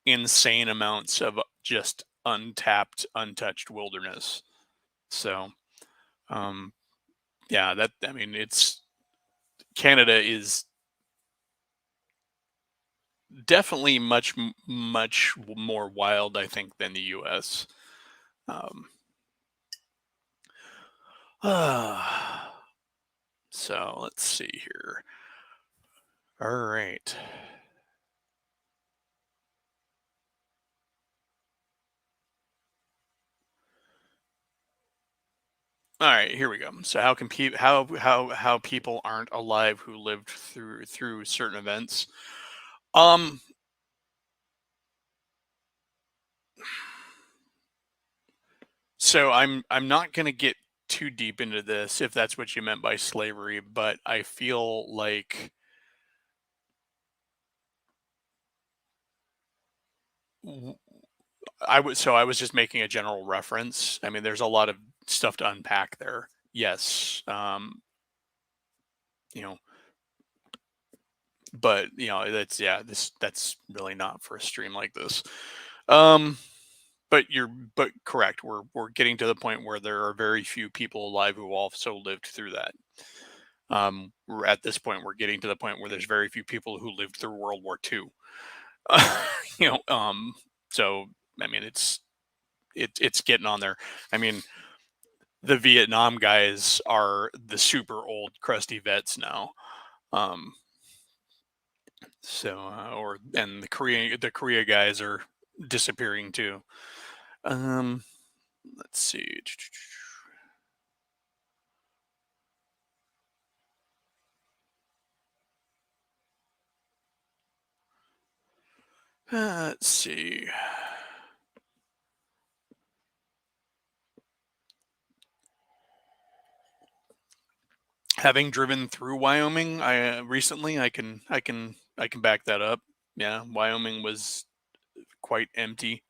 insane amounts of just untapped, untouched wilderness. So, um, yeah, that I mean, it's Canada is definitely much more wild, I think, than the U.S. Um, so let's see here. All right. All right, here we go. So how can people how people aren't alive who lived through certain events? Um, so I'm not going to get too deep into this if that's what you meant by slavery, but I feel like w- I was just making a general reference. I mean, there's a lot of stuff to unpack there. Yes, you know, but that's yeah, that's really not for a stream like this. Um, but but correct. We're getting to the point where there are very few people alive who also lived through that. We're at this point, we're getting to the point where there's very few people who lived through World War II. you know, so I mean, it's getting on there. I mean, the Vietnam guys are the super old crusty vets now. Um, or and the Korea guys are disappearing too. Um, let's see. Let's see. Having driven through Wyoming, I recently, I can back that up. Yeah, Wyoming was quite empty.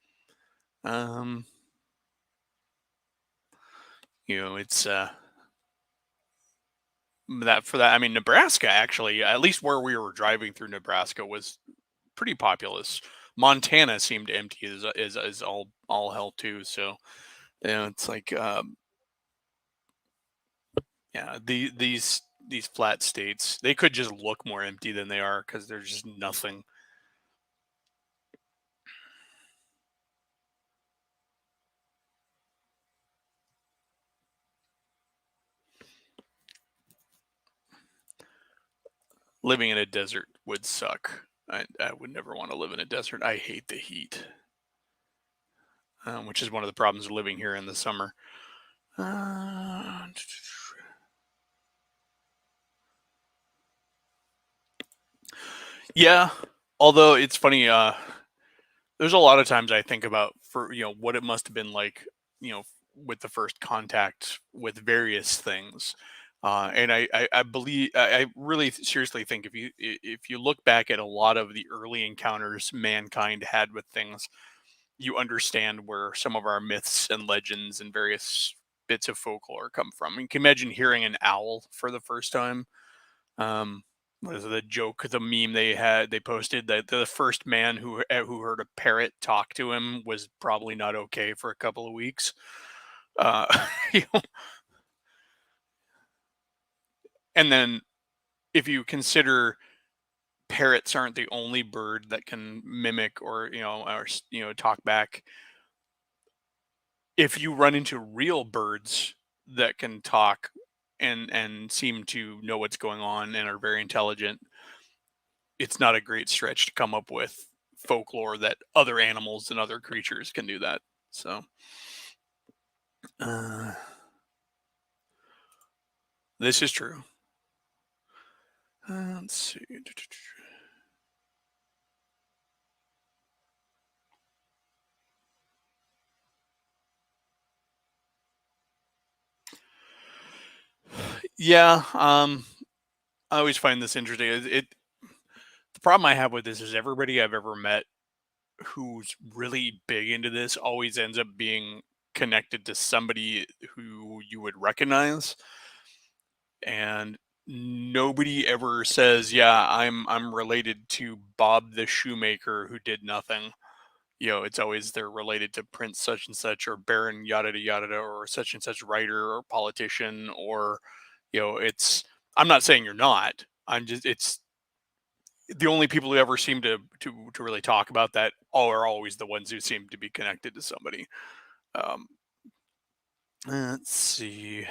Um, it's that for that. I mean, Nebraska actually, at least where we were driving through Nebraska, was pretty populous. Montana seemed empty as all hell too. So it's like yeah, these flat states, they could just look more empty than they are because there's just nothing. Living in a desert would suck. I would never want to live in a desert. I hate the heat, which is one of the problems of living here in the summer. Uh, yeah, although it's funny. There's a lot of times I think about for what it must have been like, with the first contact with various things. And I believe I really seriously think if you look back at a lot of the early encounters mankind had with things, you understand where some of our myths and legends and various bits of folklore come from. You can imagine hearing an owl for the first time. What is it, the joke, the meme they posted that the first man who heard a parrot talk to him was probably not okay for a couple of weeks. Uh, you know, and then if you consider parrots aren't the only bird that can mimic or talk back, if you run into real birds that can talk and seem to know what's going on and are very intelligent, it's not a great stretch to come up with folklore that other animals and other creatures can do that. So uh, this is true. Let's see. Yeah, I always find this interesting. The problem I have with this is everybody I've ever met who's really big into this always ends up being connected to somebody who you would recognize, and nobody ever says, "Yeah, I'm related to Bob the shoemaker who did nothing." It's always they're related to Prince such and such or Baron yada yada yada or such and such writer or politician or it's I'm not saying you're not. I'm just it's the only people who ever seem to really talk about that are always the ones who seem to be connected to somebody. Um, let's see.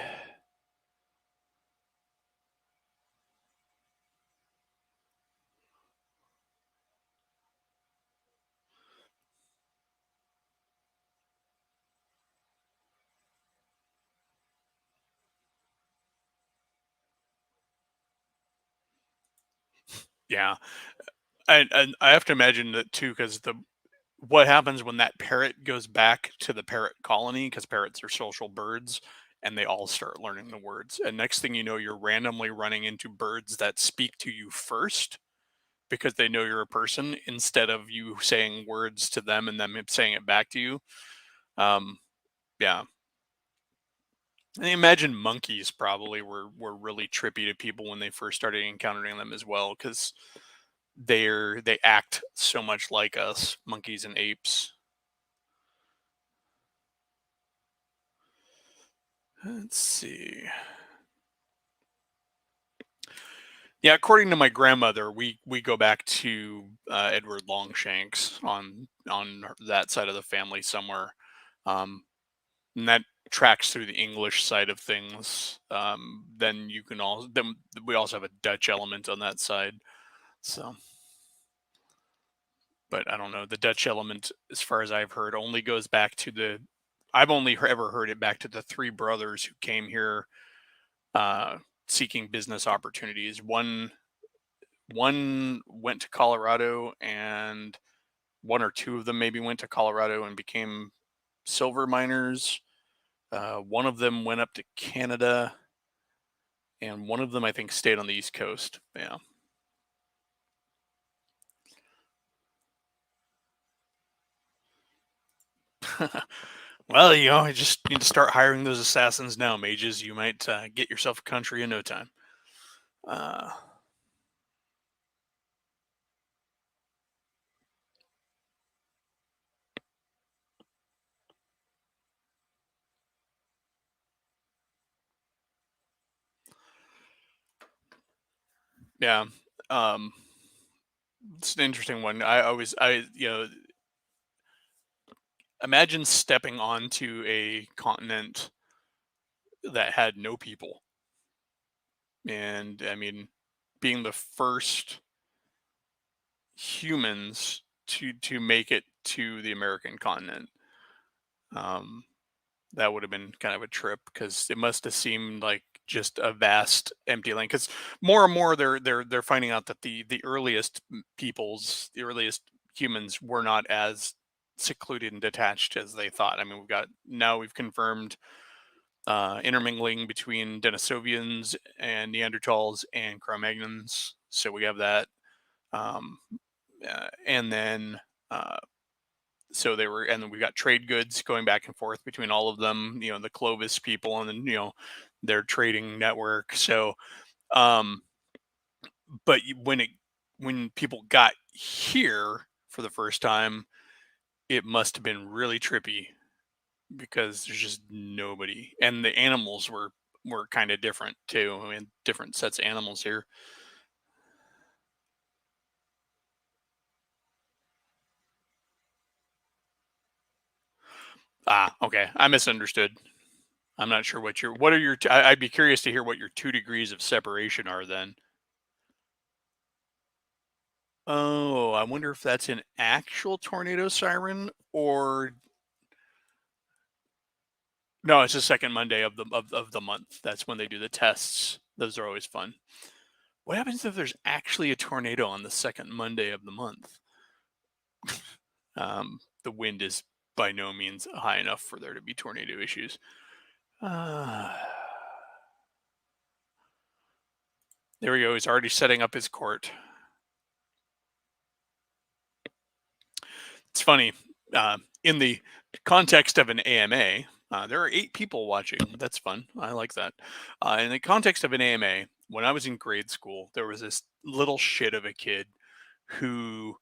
Yeah, and I have to imagine that too, because the what happens when that parrot goes back to the parrot colony, because parrots are social birds, and they all start learning the words. And next thing you know, you're randomly running into birds that speak to you first because they know you're a person instead of you saying words to them and them saying it back to you. Um, yeah. And imagine monkeys probably were really trippy to people when they first started encountering them as well, because they act so much like us, monkeys and apes. Let's see. Yeah, according to my grandmother, we go back to Edward Longshanks on that side of the family somewhere, and that tracks through the English side of things. Then you can also then we also have a Dutch element on that side. So, but I don't know. The Dutch element, as far as I've heard, only goes back to the. I've only ever heard it back to the three brothers who came here uh, seeking business opportunities. One went to Colorado, and one or two of them maybe went to Colorado and became silver miners. One of them went up to Canada, and one of them I think stayed on the East Coast. Yeah. Well, you just need to start hiring those assassins now, mages. You might get yourself a country in no time. Uh, yeah. Um, it's an interesting one. I imagine stepping onto a continent that had no people, and I mean, being the first humans to make it to the American continent. Um, that would have been kind of a trip because it must have seemed like just a vast empty land. Because more and more they're finding out that the earliest peoples, the earliest humans, were not as secluded and detached as they thought. I mean, we've confirmed intermingling between Denisovians and Neanderthals and Cro-Magnons. So we have that. Um, and then uh, so they were, and then we got trade goods going back and forth between all of them. The Clovis people, and then their trading network. So, um, but when people got here for the first time, it must have been really trippy because there's just nobody, and the animals were kind of different too. I mean, different sets of animals here. Ah, okay, I misunderstood. I'm not sure what are your. I'd be curious to hear what your 2 degrees of separation are then. Oh, I wonder if that's an actual tornado siren or no, it's the second Monday of the month. That's when they do the tests. Those are always fun. What happens if there's actually a tornado on the second Monday of the month? The wind is by no means high enough for there to be tornado issues. Uh, there we go. He's already setting up his court. It's funny. In the context of an AMA, there are 8 people watching. That's fun. I like that. In the context of an AMA, when I was in grade school, there was this little shit of a kid who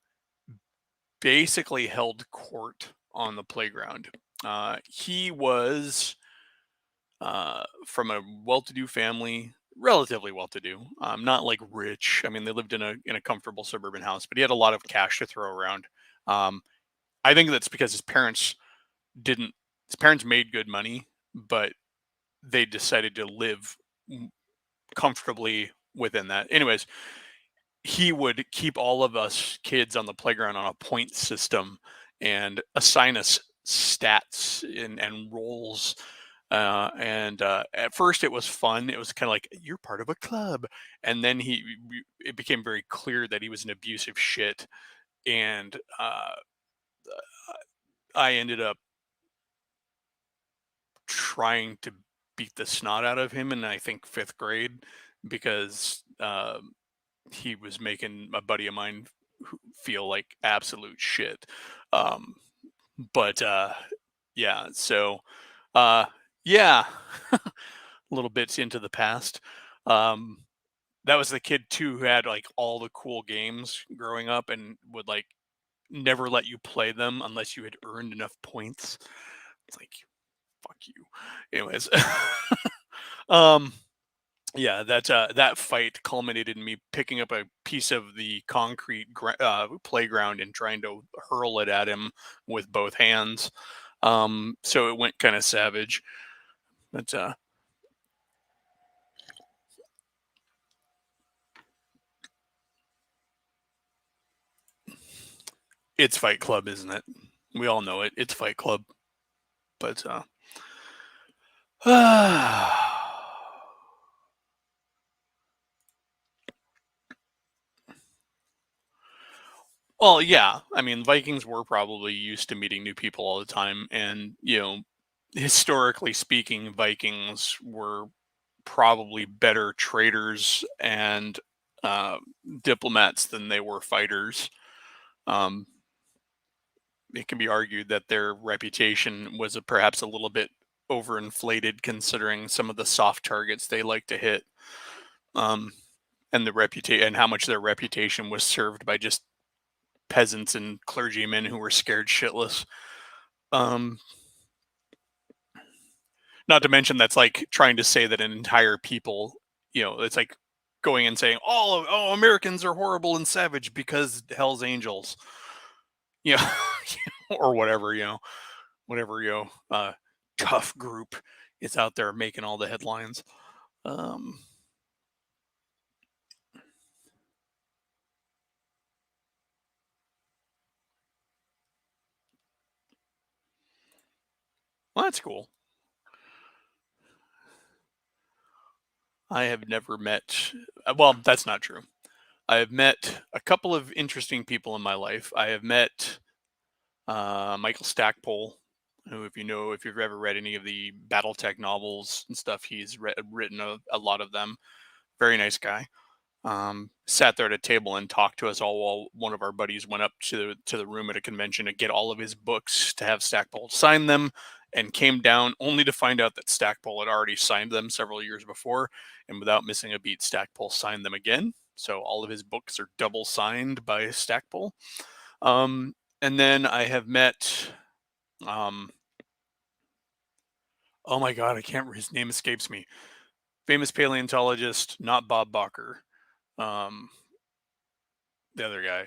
basically held court on the playground. He was from a well-to-do family, relatively well-to-do, not like rich. I mean, they lived in a comfortable suburban house, but he had a lot of cash to throw around. Um, I think that's because didn't his parents made good money, but they decided to live comfortably within that. Anyways, he would keep all of us kids on the playground on a point system and assign us stats and roles. And at first it was fun. It was kind of like, you're part of a club. And then it became very clear that he was an abusive shit. And I ended up trying to beat the snot out of him in, I think, fifth grade, because he was making a buddy of mine feel like absolute shit. Um, but yeah, so uh, yeah, a little bit into the past. Um, that was the kid too who had like all the cool games growing up and would like never let you play them unless you had earned enough points. It's like, fuck you. Anyways, um, yeah, that fight culminated in me picking up a piece of the concrete playground and trying to hurl it at him with both hands. So it went kind of savage, but it's Fight Club, isn't it? We all know it. It's Fight Club, but well, yeah. I mean, Vikings were probably used to meeting new people all the time, and historically speaking, Vikings were probably better traders and uh, diplomats than they were fighters. Um, it can be argued that their reputation was perhaps a little bit overinflated, considering some of the soft targets they like to hit, um, and the reputation and how much their reputation was served by just peasants and clergymen who were scared shitless. Um, Not to mention that's like trying to say that an entire people, it's like going and saying all Americans are horrible and savage because Hell's Angels, you know, or whatever, whatever, tough group is out there making all the headlines. Um, well, that's cool. I have never met, well, that's not true. I have met a couple of interesting people in my life. I have met Michael Stackpole, who, if you've ever read any of the BattleTech novels and stuff, he's written a lot of them. Very nice guy. Sat there at a table and talked to us all while one of our buddies went up to the room at a convention to get all of his books to have Stackpole sign them, and came down only to find out that Stackpole had already signed them several years before, and without missing a beat, Stackpole signed them again. So all of his books are double signed by Stackpole. Um, and then I have met, um, oh my god, I can't. His name escapes me. Famous paleontologist, not Bob Barker. Um, the other guy.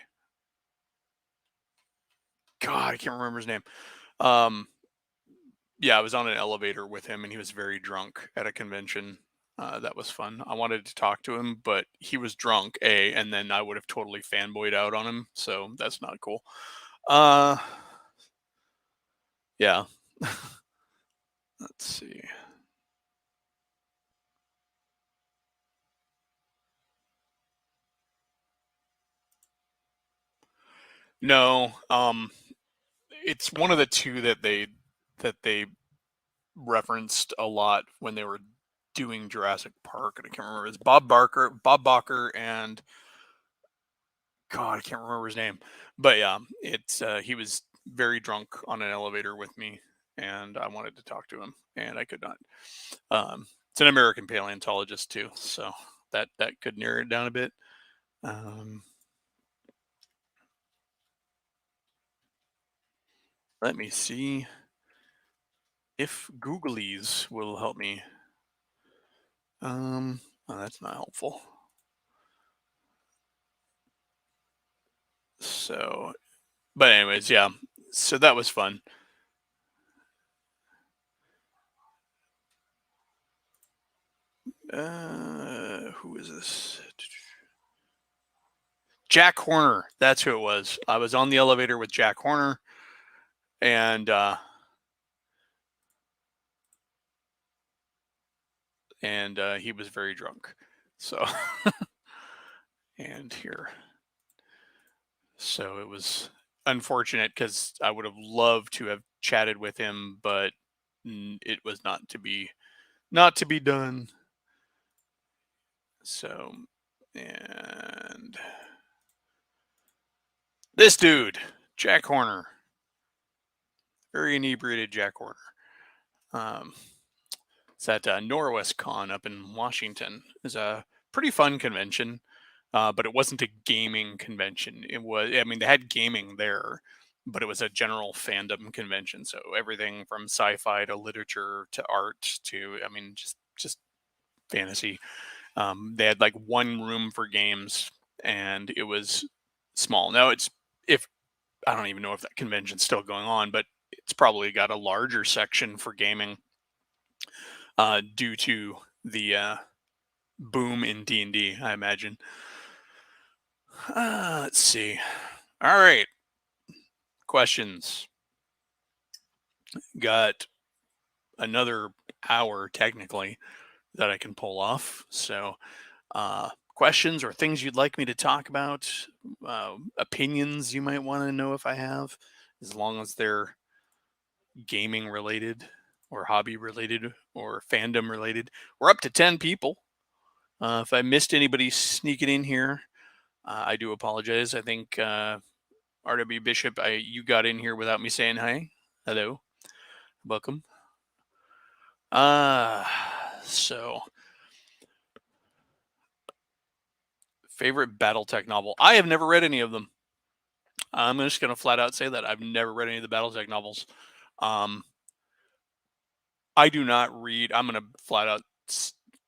God, I can't remember his name. Um, yeah, I was on an elevator with him, and he was very drunk at a convention. That was fun. I wanted to talk to him, but he was drunk, and then I would have totally fanboyed out on him. So that's not cool. Uh, yeah. Let's see. No, it's one of the two that they referenced a lot when they were doing Jurassic Park, and I can't remember. It's Bob Barker, and God, I can't remember his name. But yeah, it's he was very drunk on an elevator with me, and I wanted to talk to him, and I could not. It's an American paleontologist too, so that could narrow it down a bit. Um, Let me see if Googlies will help me. Oh, that's not helpful. So, but anyways, yeah. So that was fun. Who is this? Jack Horner. That's who it was. I was on the elevator with Jack Horner, and and he was very drunk. So, and here, so it was unfortunate because I would have loved to have chatted with him, but it was not to be done. So, and this dude, Jack Horner, very inebriated Jack Horner. It's at NorwestCon up in Washington. It's a pretty fun convention, but it wasn't a gaming convention. It was, I mean, they had gaming there, but it was a general fandom convention. So everything from sci-fi to literature to art to, I mean, just fantasy. They had like one room for games, and it was small. Now if I don't even know if that convention's still going on, but it's probably got a larger section for gaming due to the boom in D&D, I imagine. Let's see. All right, questions. Got another hour technically that I can pull off. So, questions or things you'd like me to talk about, opinions you might want to know if I have, as long as they're gaming related or hobby related or fandom related. We're up to 10 people. If I missed anybody sneaking in here, I do apologize. I think RW Bishop, you got in here without me saying hi. Hello, welcome. So favorite BattleTech novel. I have never read any of them. I'm just gonna flat out say that I've never read any of the BattleTech novels. I do not read. I'm gonna flat out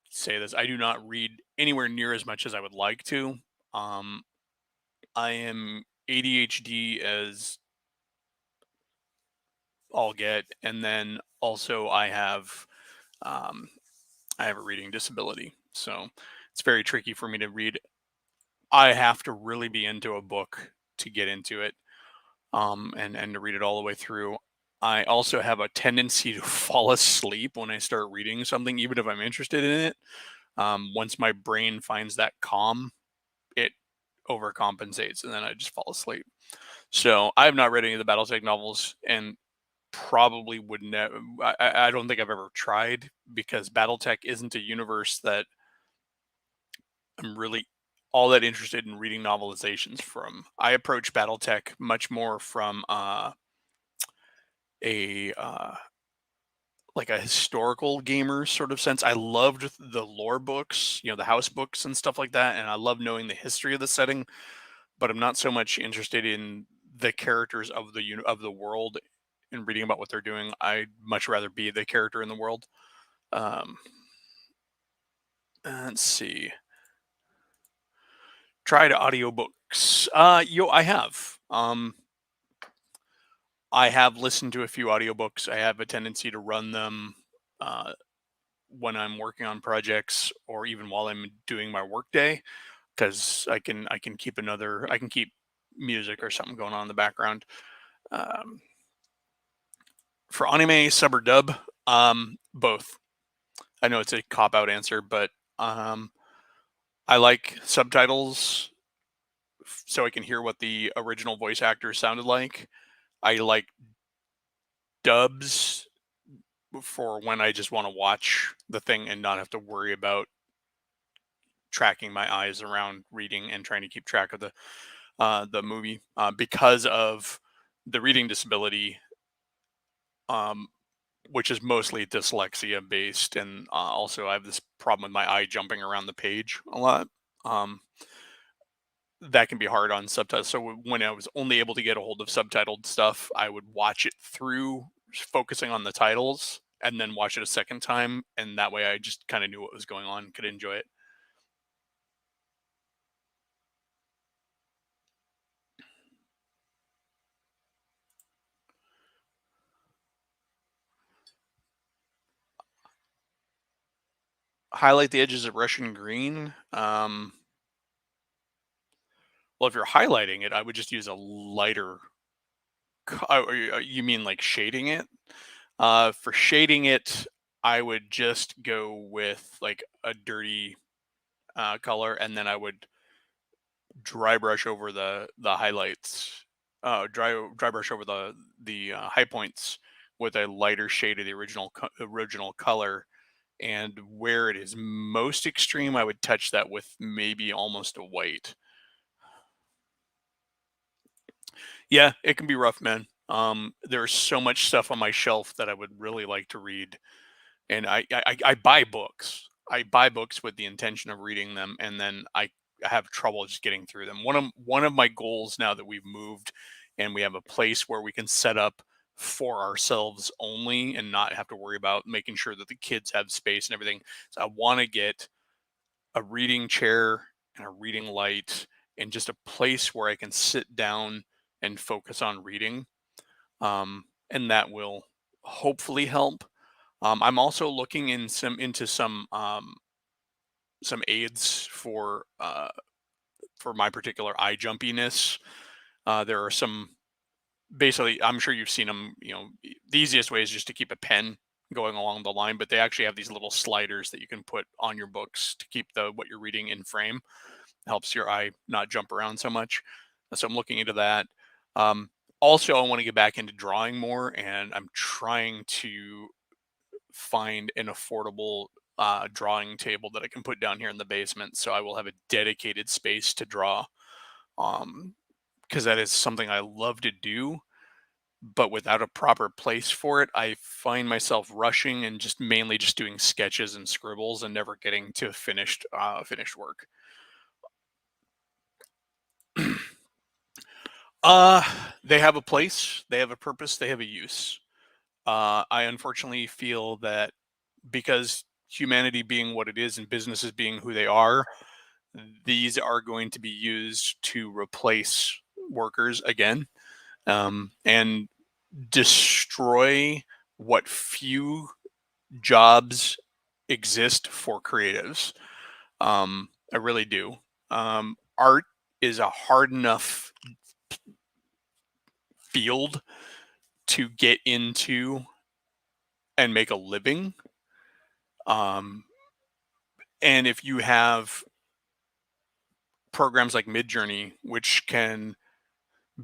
say this. I do not read anywhere near as much as I would like to. I am ADHD as all get, and then also I have a reading disability, so it's very tricky for me to read. I have to really be into a book to get into it, and to read it all the way through. I also have a tendency to fall asleep when I start reading something, even if I'm interested in it. Once my brain finds that calm, it overcompensates, and then I just fall asleep. So I have not read any of the BattleTech novels, and probably would never. I don't think I've ever tried because BattleTech isn't a universe that I'm really all that interested in reading novelizations from. I approach BattleTech much more from a like a historical gamer sort of sense. I loved the lore books, the house books and stuff like that, and I love knowing the history of the setting. But I'm not so much interested in the characters of the world and reading about what they're doing. I'd much rather be the character in the world. Um, let's see. Tried audiobooks. I have. I have listened to a few audiobooks. I have a tendency to run them uh, when I'm working on projects or even while I'm doing my workday because I can keep music or something going on in the background. Um, for anime, sub or dub, both. I know it's a cop out answer, but I like subtitles so I can hear what the original voice actors sounded like. I like dubs for when I just want to watch the thing and not have to worry about tracking my eyes around reading and trying to keep track of the movie because of the reading disability, um, which is mostly dyslexia based, and also I have this problem with my eye jumping around the page a lot. Um, that can be hard on subtitles. So when I was only able to get a hold of subtitled stuff, I would watch it through, focusing on the titles, and then watch it a second time, and that way I just kind of knew what was going on, could enjoy it. Highlight the edges of Russian green. Well, if you're highlighting it, I would just use a lighter. You mean like shading it? For shading it, I would just go with like a dirty color, and then I would dry brush over the highlights, dry brush over the high points with a lighter shade of the original color. And where it is most extreme, I would touch that with maybe almost a white. Yeah, it can be rough, man. There's so much stuff on my shelf that I would really like to read, and I buy books. I buy books with the intention of reading them, and then I have trouble just getting through them. One of my goals now that we've moved and we have a place where we can set up for ourselves only and not have to worry about making sure that the kids have space and everything. So I want to get a reading chair and a reading light and just a place where I can sit down and focus on reading. And that will hopefully help. I'm also looking into some aids for my particular eye jumpiness. There are some, basically, I'm sure you've seen them. The easiest way is just to keep a pen going along the line, but they actually have these little sliders that you can put on your books to keep the what you're reading in frame. Helps your eye not jump around so much. So I'm looking into that. Um, Also, I want to get back into drawing more, and I'm trying to find an affordable drawing table that I can put down here in the basement, so I will have a dedicated space to draw. Because that is something I love to do, but without a proper place for it, I find myself rushing and just mainly just doing sketches and scribbles and never getting to finished work. Uh, they have a place, they have a purpose, they have a use. I unfortunately feel that because humanity being what it is and businesses being who they are, these are going to be used to replace workers again, and destroy what few jobs exist for creatives. I really do. Art is a hard enough field to get into and make a living. Um, and if you have programs like Midjourney, which can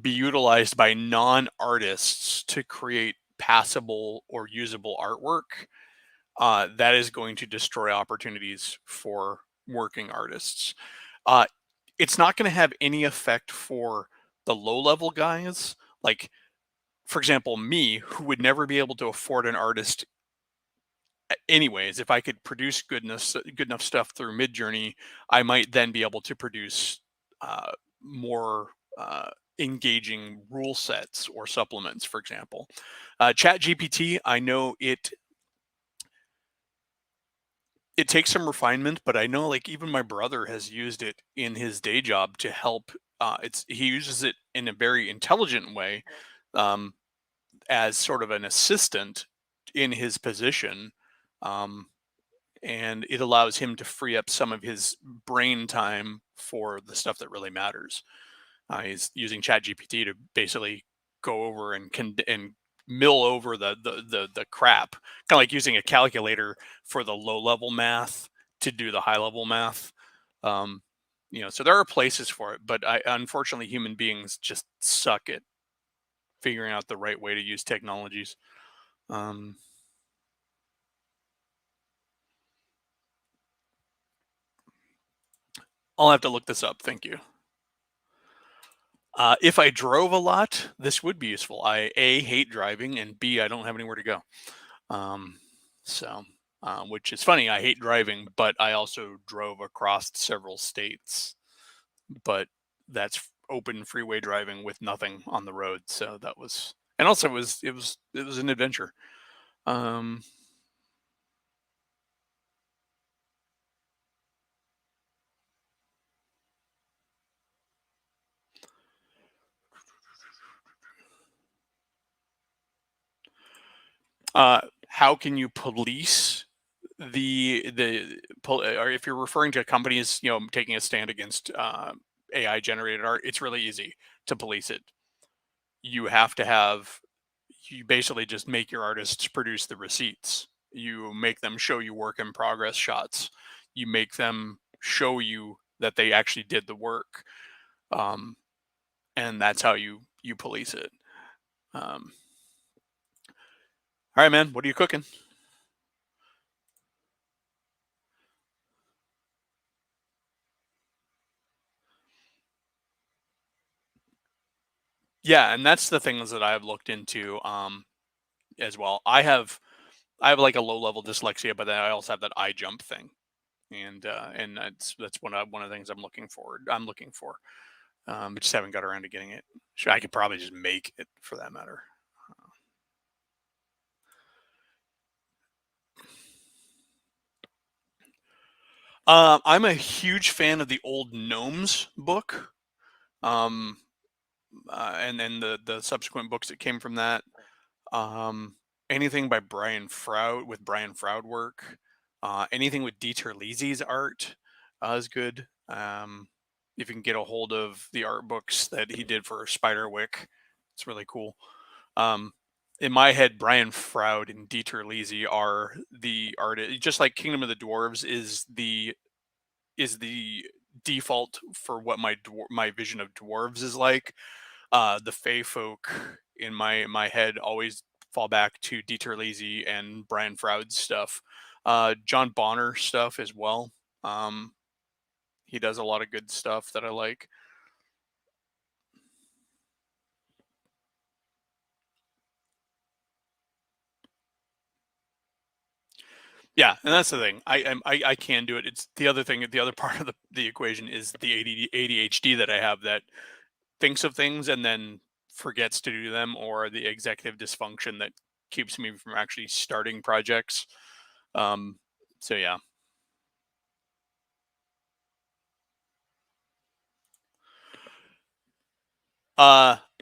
be utilized by non-artists to create passable or usable artwork, that is going to destroy opportunities for working artists. Uh, it's not going to have any effect for the low-level guys. Like, for example, me, who would never be able to afford an artist anyways. If I could produce good enough stuff through Midjourney, I might then be able to produce more engaging rule sets or supplements, for example. Chat GPT, I know it takes some refinement, but I know like even my brother has used it in his day job to help. He uses it in a very intelligent way, um, as sort of an assistant in his position. Um, and it allows him to free up some of his brain time for the stuff that really matters. He's using ChatGPT to basically go over and mill over the crap, kind of like using a calculator for the low level math to do the high level math. Um, so there are places for it, but unfortunately, human beings just suck at figuring out the right way to use technologies. Um, I'll have to look this up. Thank you. If I drove a lot, this would be useful. I A, hate driving, and B, I don't have anywhere to go. Um, so, which is funny. I hate driving, but I also drove across several states. But that's open freeway driving with nothing on the road. So that was, and also it was an adventure. Um, how can you police or if you're referring to companies, taking a stand against AI generated art, it's really easy to police it. You have to have, you basically just make your artists produce the receipts You make them show you work in progress shots. You make them show you that they actually did the work. Um, and that's how you police it. Um, all right, man. What are you cooking? Yeah, and that's the things that I've looked into as well. I have like a low level dyslexia, but then I also have that eye jump thing, and that's one of the things I'm looking for. But just haven't got around to getting it. Sure, I could probably just make it for that matter. I'm a huge fan of the old Gnomes book, um, and then the subsequent books that came from that. Um, Anything by Brian Froud with Brian Froud work, anything with Dieter Lisi's art is good. If you can get a hold of the art books that he did for Spiderwick, it's really cool. Um, in my head, Brian Froud and Dieter Lisi are the artist, just like Kingdom of the Dwarves is the default for what my vision of dwarves is like. The Fey folk in my head always fall back to Dieter Lazy and Brian Froud's stuff. John Bonner stuff as well. Um, he does a lot of good stuff that I like. Yeah, and that's the thing. I can do it. It's the other thing. The other part of the equation is the ADHD that I have that thinks of things and then forgets to do them, or the executive dysfunction that keeps me from actually starting projects. Um, so yeah.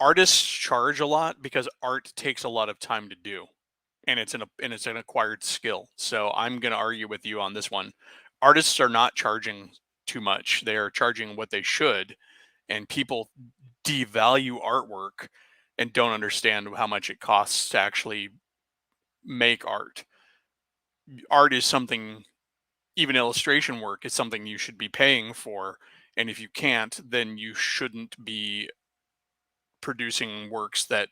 Artists charge a lot because art takes a lot of time to do, and it's an acquired skill. So I'm going to argue with you on this one. Artists are not charging too much. They are charging what they should, and people devalue artwork and don't understand how much it costs to actually make art. Art is something, even illustration work is something you should be paying for, and if you can't, then you shouldn't be producing works that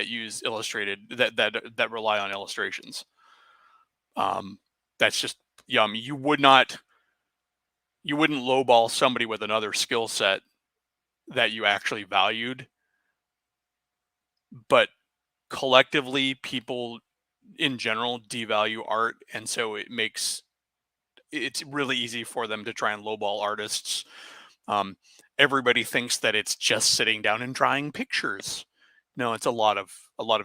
use illustrated that rely on illustrations. Um, that's just yum. You wouldn't lowball somebody with another skill set that you actually valued, but collectively people in general devalue art, and so it's really easy for them to try and lowball artists. Um, Everybody thinks that it's just sitting down and drawing pictures. No, it's a lot of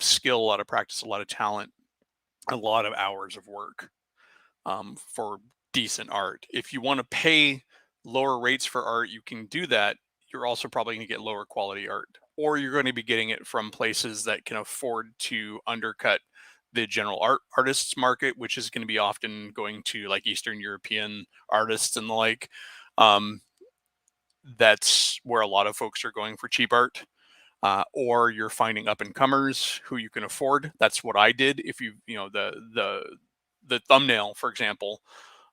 skill, a lot of practice, a lot of talent, a lot of hours of work for decent art. If you want to pay lower rates for art, you can do that. You're also probably going to get lower quality art, or you're going to be getting it from places that can afford to undercut the general artists market, which is going to be often going to like Eastern European artists and the like. Um, that's where a lot of folks are going for cheap art. Or you're finding up and comers who you can afford. That's what I did. If the thumbnail, for example,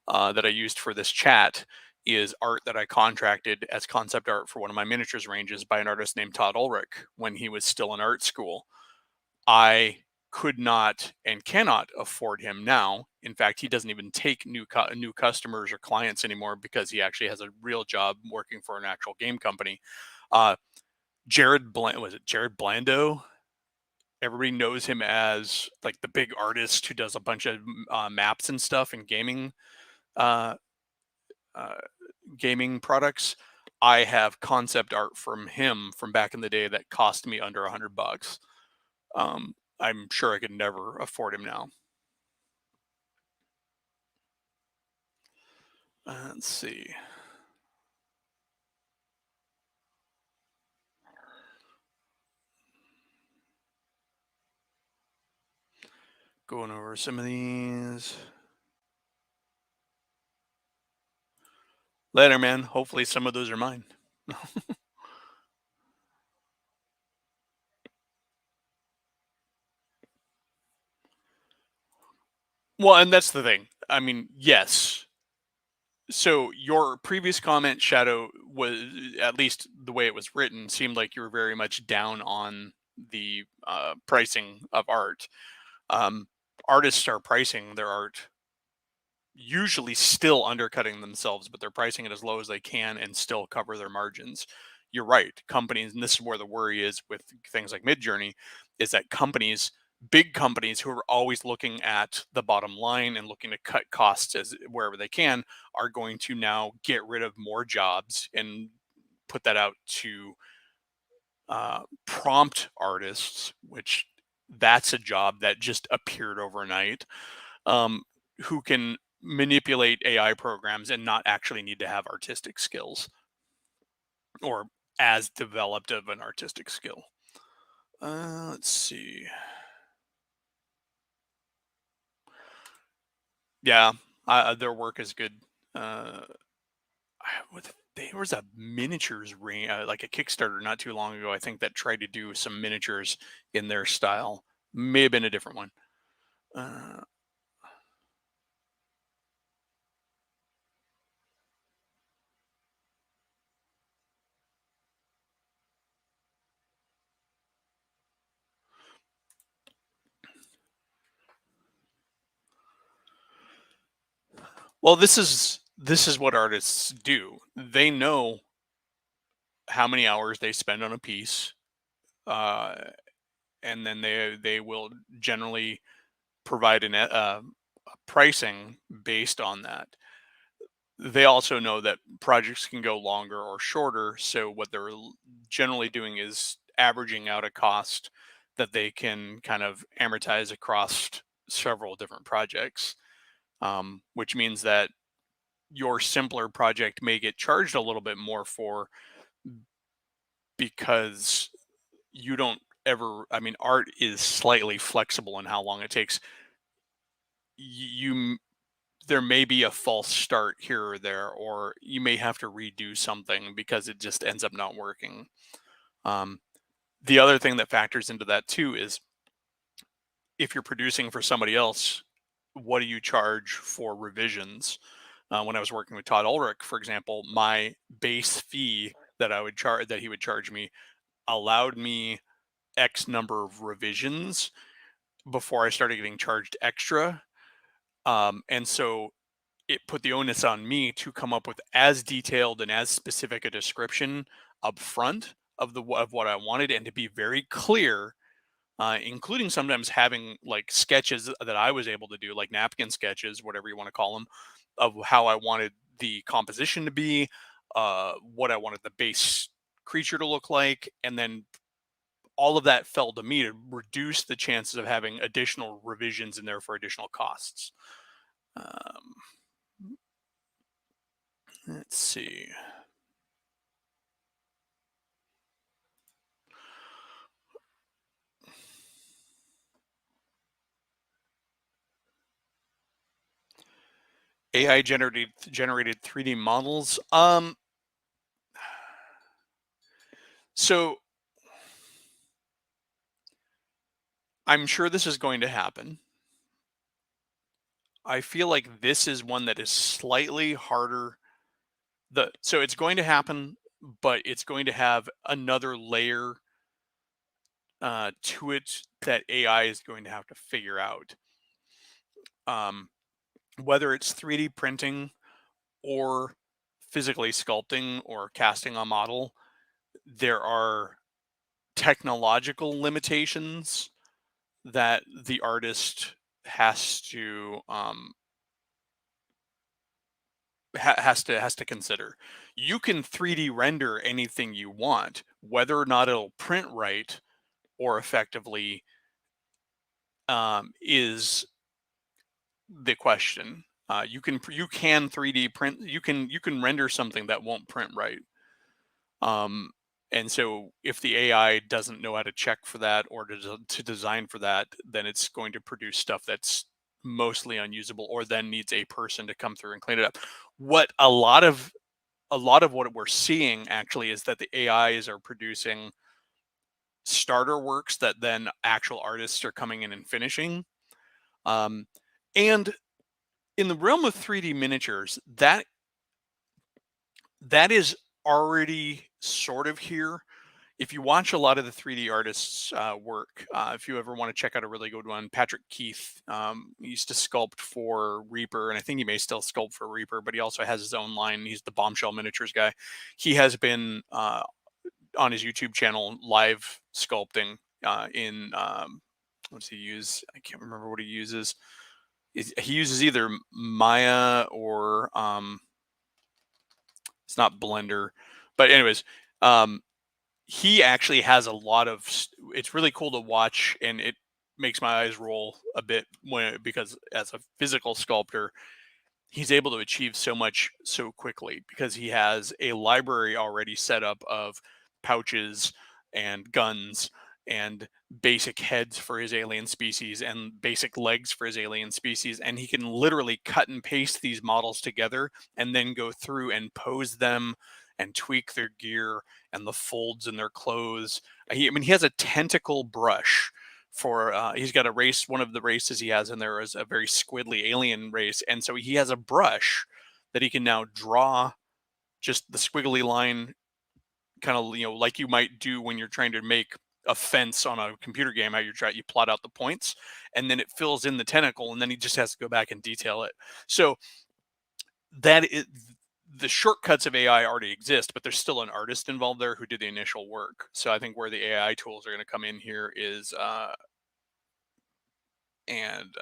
that I used for this chat is art that I contracted as concept art for one of my miniatures ranges by an artist named Todd Ulrich when he was still in art school. I could not and cannot afford him now. In fact, he doesn't even take new customers or clients anymore because he actually has a real job working for an actual game company. Uh, was it Jared Blando? Everybody knows him as like the big artist who does a bunch of maps and stuff and uh, uh, gaming products. I have concept art from him from back in the day that cost me under $100. I'm sure I could never afford him now. Let's see. Going over some of these. Later, man. Hopefully, some of those are mine. Well, and that's the thing. I mean, yes. So your previous comment, Shadow, was, at least the way it was written, seemed like you were very much down on the pricing of art. Um, Artists are pricing their art usually still undercutting themselves, but they're pricing it as low as they can and still cover their margins. You're right. Companies, and this is where the worry is with things like Midjourney, is that companies, big companies who are always looking at the bottom line and looking to cut costs as wherever they can, are going to now get rid of more jobs and put that out to prompt artists, which that's a job that just appeared overnight, um, who can manipulate AI programs and not actually need to have artistic skills or as developed of an artistic skill. Let's see. Yeah, their work is good. There was a miniatures ring, like a Kickstarter not too long ago, I think, that tried to do some miniatures in their style. May have been a different one. Uh, well, this is what artists do. They know how many hours they spend on a piece, uh, and then they will generally provide a pricing based on that. They also know that projects can go longer or shorter, so what they're generally doing is averaging out a cost that they can kind of amortize across several different projects, which means that your simpler project may get charged a little bit more for, because you don't ever, I mean, art is slightly flexible in how long it takes. You There may be a false start here or there, or you may have to redo something because it just ends up not working. Um, the other thing that factors into that too is, if you're producing for somebody else, what do you charge for revisions? When I was working with Todd Ulrich, for example, my base fee that he would charge me allowed me X number of revisions before I started getting charged extra. And so it put the onus on me to come up with as detailed and as specific a description up front of what I wanted, and to be very clear, including sometimes having like sketches that I was able to do, like napkin sketches, whatever you want to call them, of how I wanted the composition to be, what I wanted the base creature to look like, and then all of that fell to me to reduce the chances of having additional revisions and therefore additional costs. Um, let's see. AI generated 3D models. So I'm sure this is going to happen. I feel like this is one that is slightly harder. So it's going to happen, but it's going to have another layer to it that AI is going to have to figure out. Um, Whether it's 3D printing or physically sculpting or casting a model, there are technological limitations that the artist has to has to consider. You can 3D render anything you want, whether or not it'll print right or effectively, is the question. You can 3D print, you can render something that won't print right. Um, and so if the AI doesn't know how to check for that or to design for that, then it's going to produce stuff that's mostly unusable, or then needs a person to come through and clean it up. What a lot of what we're seeing actually is that the AIs are producing starter works that then actual artists are coming in and finishing. Um, And in the realm of 3D miniatures, that is already sort of here. If you watch a lot of the 3D artists' work, if you ever want to check out a really good one, Patrick Keith, he used to sculpt for Reaper, and I think he may still sculpt for Reaper, but he also has his own line. He's the Bombshell Miniatures guy. He has been on his YouTube channel live sculpting in what's he use? I can't remember what he uses. He uses either Maya or it's not Blender, but anyways, um, he actually has a lot of. It's really cool to watch, and it makes my eyes roll a bit because as a physical sculptor, he's able to achieve so much so quickly because he has a library already set up of pouches and guns and basic heads for his alien species and basic legs for his alien species, and he can literally cut and paste these models together and then go through and pose them and tweak their gear and the folds in their clothes. I mean, he has a tentacle brush for he's got a race. One of the races he has in there is a very squiddly alien race, and so he has a brush that he can now draw just the squiggly line, kind of, like you might do when you're trying to make a fence on a computer game, how you plot out the points, and then it fills in the tentacle, and then he just has to go back and detail it. So that is, the shortcuts of AI already exist, but there's still an artist involved there who did the initial work. So I think where the AI tools are going to come in here is and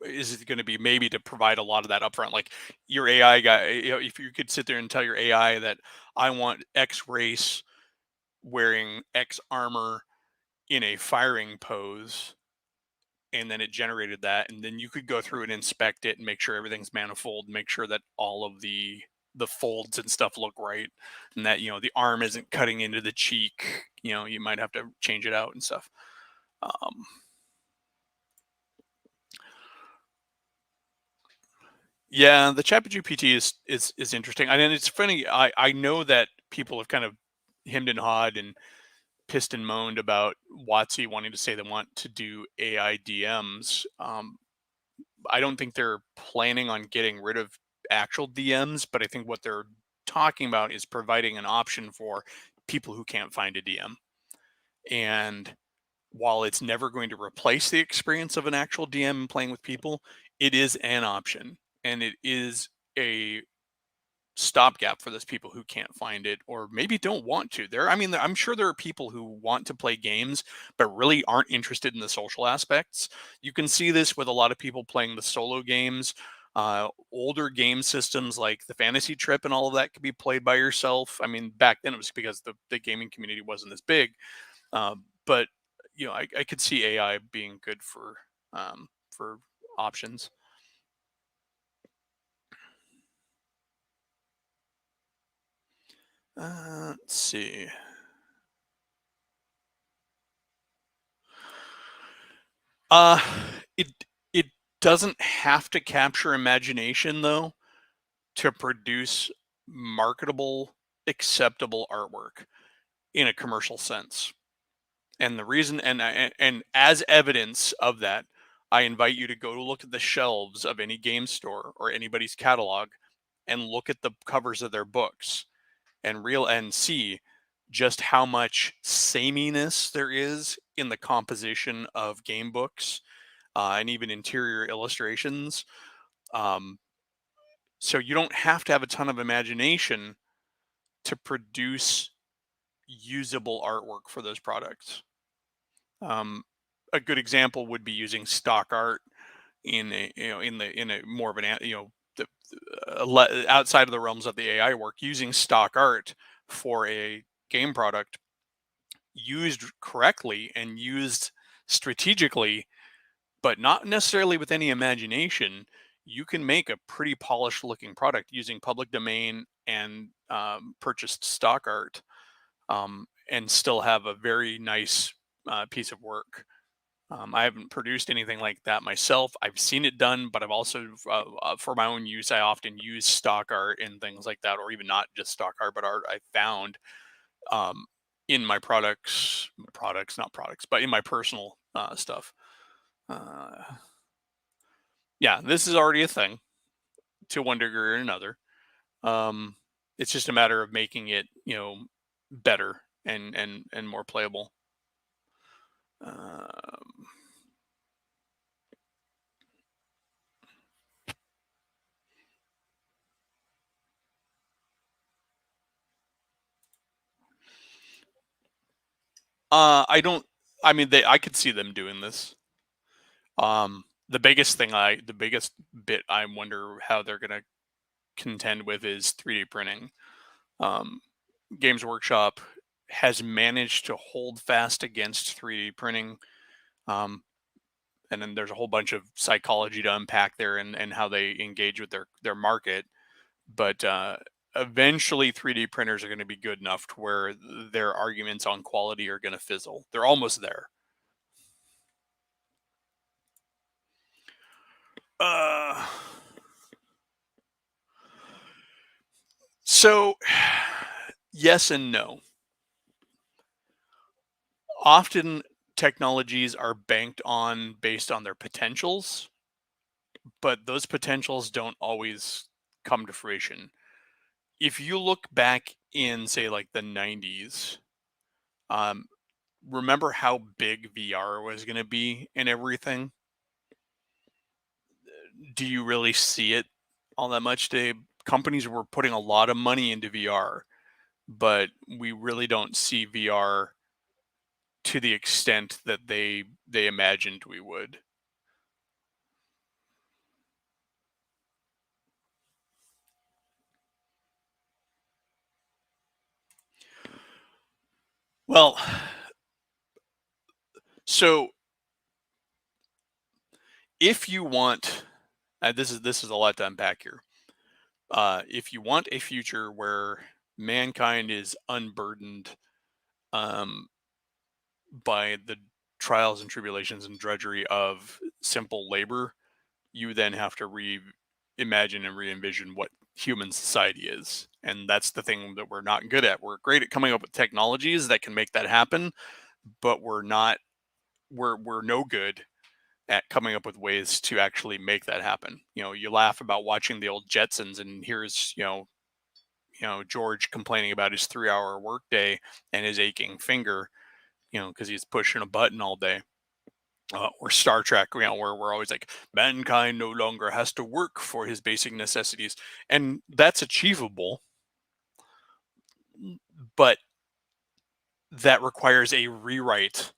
is it going to be maybe to provide a lot of that upfront, like your AI guy, if you could sit there and tell your AI that I want X race wearing X armor in a firing pose, and then it generated that, and then you could go through and inspect it and make sure everything's manifold, make sure that all of the folds and stuff look right, and that the arm isn't cutting into the cheek. You might have to change it out and stuff. um, Yeah, the ChatGPT is interesting. And then it's funny. I know that people have kind of hemmed and hawed and pissed and moaned about WotC wanting to say they want to do AI DMs. I don't think they're planning on getting rid of actual DMs, but I think what they're talking about is providing an option for people who can't find a DM. And while it's never going to replace the experience of an actual DM playing with people, it is an option, and it is a stopgap for those people who can't find it or maybe don't want to. I mean, I'm sure there are people who want to play games but really aren't interested in the social aspects. You can see this with a lot of people playing the solo games. Older game systems like the Fantasy Trip and all of that could be played by yourself. I mean, back then it was because the gaming community wasn't as big. But I could see AI being good for options. Let's see. Uh, it it doesn't have to capture imagination though to produce marketable, acceptable artwork in a commercial sense. And the reason, and as evidence of that, I invite you to go to look at the shelves of any game store or anybody's catalog and look at the covers of their books and see just how much sameness there is in the composition of game books and even interior illustrations. Um, so you don't have to have a ton of imagination to produce usable artwork for those products. Um, a good example would be using stock art in a in a more of an outside of the realms of the AI work, using stock art for a game product used correctly and used strategically, but not necessarily with any imagination, you can make a pretty polished looking product using public domain and purchased stock art, and still have a very nice piece of work. I haven't produced anything like that myself. I've seen it done, but I've also, for my own use, I often use stock art and things like that, or even not just stock art, but art I found um, in my products, not products, but in my personal stuff. Uh, yeah, this is already a thing to one degree or another. Um, it's just a matter of making it, better and more playable. Um, I don't. I mean, I could see them doing this. The biggest bit I wonder how they're gonna contend with is 3D printing. Um, Games Workshop has managed to hold fast against 3D printing. Um, and then there's a whole bunch of psychology to unpack there and how they engage with their market. But eventually, 3D printers are going to be good enough to where their arguments on quality are going to fizzle. They're almost there. Uh, so, yes and no. Often technologies are banked on based on their potentials, but those potentials don't always come to fruition. If you look back in, say, like the 90s, um, remember how big VR was going to be and everything? Do you really see it all that much today? Companies were putting a lot of money into VR, but we really don't see VR to the extent that they imagined we would. Well, so if you want, this is a lot to unpack here. If you want a future where mankind is unburdened um, by the trials and tribulations and drudgery of simple labor, you then have to reimagine and re-envision what human society is. And that's the thing that we're not good at. We're great at coming up with technologies that can make that happen, but we're no good at coming up with ways to actually make that happen. You laugh about watching the old Jetsons, and here's George complaining about his 3-hour workday and his aching finger, because he's pushing a button all day. Or Star Trek, where we're always like, mankind no longer has to work for his basic necessities, and that's achievable, but that requires a rewrite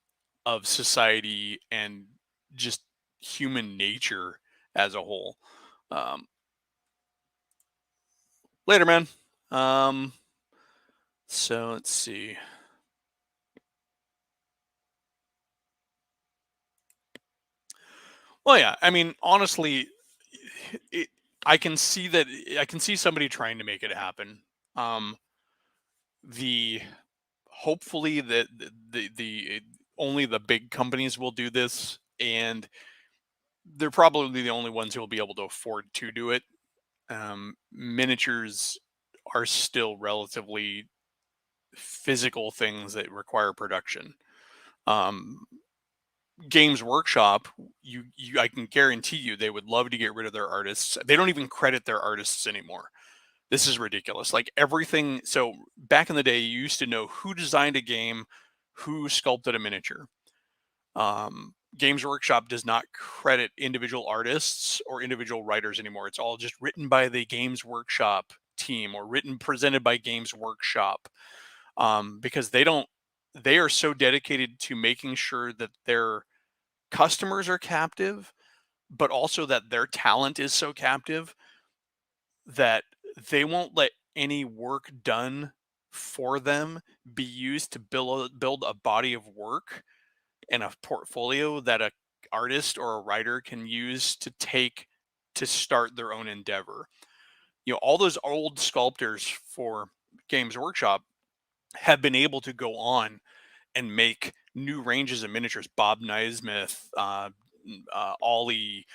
of society and just human nature as a whole. Um, Later, man. Um, so let's see. Well, yeah, I mean, honestly, it, I can see that. I can see somebody trying to make it happen. The Hopefully that only the big companies will do this, and they're probably the only ones who will be able to afford to do it. Miniatures are still relatively physical things that require production. Um, Games Workshop, I can guarantee you they would love to get rid of their artists. They don't even credit their artists anymore. This is ridiculous. Like everything. So back in the day, you used to know who designed a game, who sculpted a miniature. Games Workshop does not credit individual artists or individual writers anymore. It's all just written by the Games Workshop team or written presented by Games Workshop, because they are so dedicated to making sure that their customers are captive, but also that their talent is so captive that they won't let any work done for them be used to build a body of work and a portfolio that a artist or a writer can use to start their own endeavor. All those old sculptors for Games Workshop have been able to go on and make new ranges of miniatures. Bob Naismith, Ollie,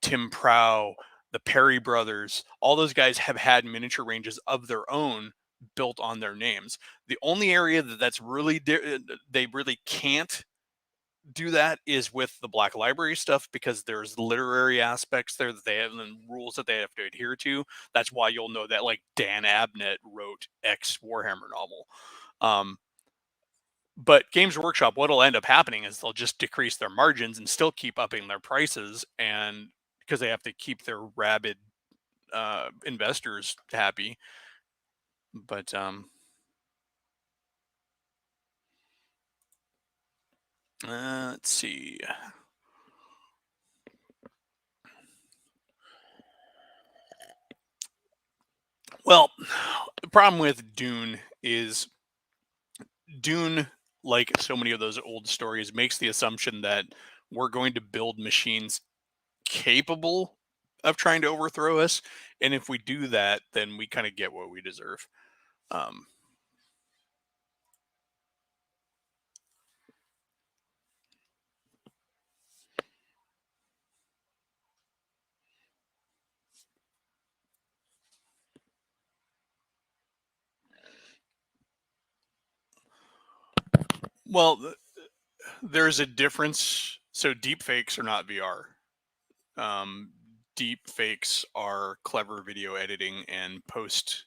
Tim Prow, the Perry brothers, all those guys have had miniature ranges of their own built on their names. The only area that's really they really can't do that is with the Black Library stuff, because there's literary aspects there that they have and rules that they have to adhere to. That's why you'll know that like Dan Abnett wrote X Warhammer novel. But Games Workshop, what'll end up happening is they'll just decrease their margins and still keep upping their prices, and because they have to keep their rabid investors happy. But let's see. Well, the problem with Dune is Dune, like so many of those old stories, makes the assumption that we're going to build machines capable of trying to overthrow us, and if we do that, then we kind of get what we deserve. Um, well, there's a difference. So deep fakes are not VR. Deep fakes are clever video editing and post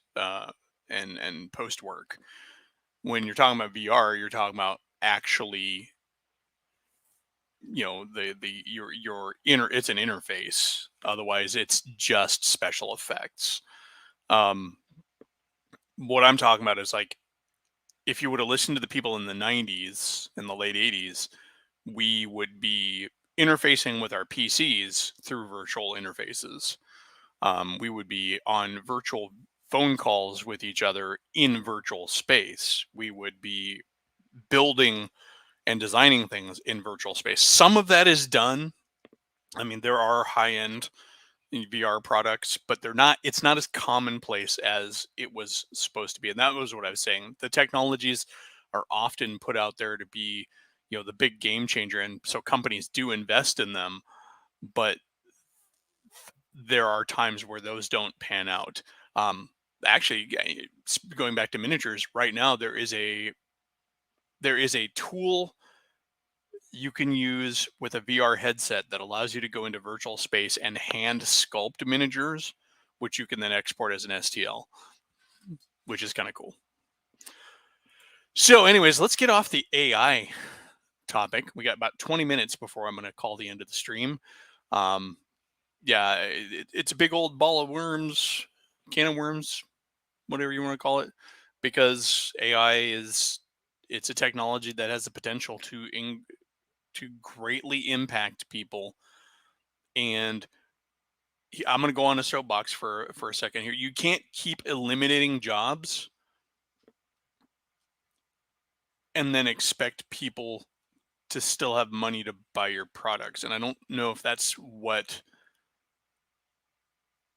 work. When you're talking about VR, you're talking about actually, your inner, it's an interface. Otherwise, it's just special effects. Um, what I'm talking about is like, if you would have listened to the people in the 90s and the late 80s, we would be interfacing with our PCs through virtual interfaces. We would be on virtual phone calls with each other in virtual space. We would be building and designing things in virtual space. Some of that is done. I mean, there are high end VR products, but it's not as commonplace as it was supposed to be. And that was what I was saying. The technologies are often put out there to be, the big game changer. And so companies do invest in them, but there are times where those don't pan out. Actually, going back to miniatures, right now there is a tool you can use with a VR headset that allows you to go into virtual space and hand sculpt miniatures, which you can then export as an STL, which is kind of cool. So, anyways, let's get off the AI topic. We got about 20 minutes before I'm going to call the end of the stream. Yeah, it's a big old ball of worms, can of worms, whatever you want to call it, because it's a technology that has the potential to greatly impact people. And I'm going to go on a soapbox for a second here. You can't keep eliminating jobs and then expect people to still have money to buy your products. And I don't know if that's what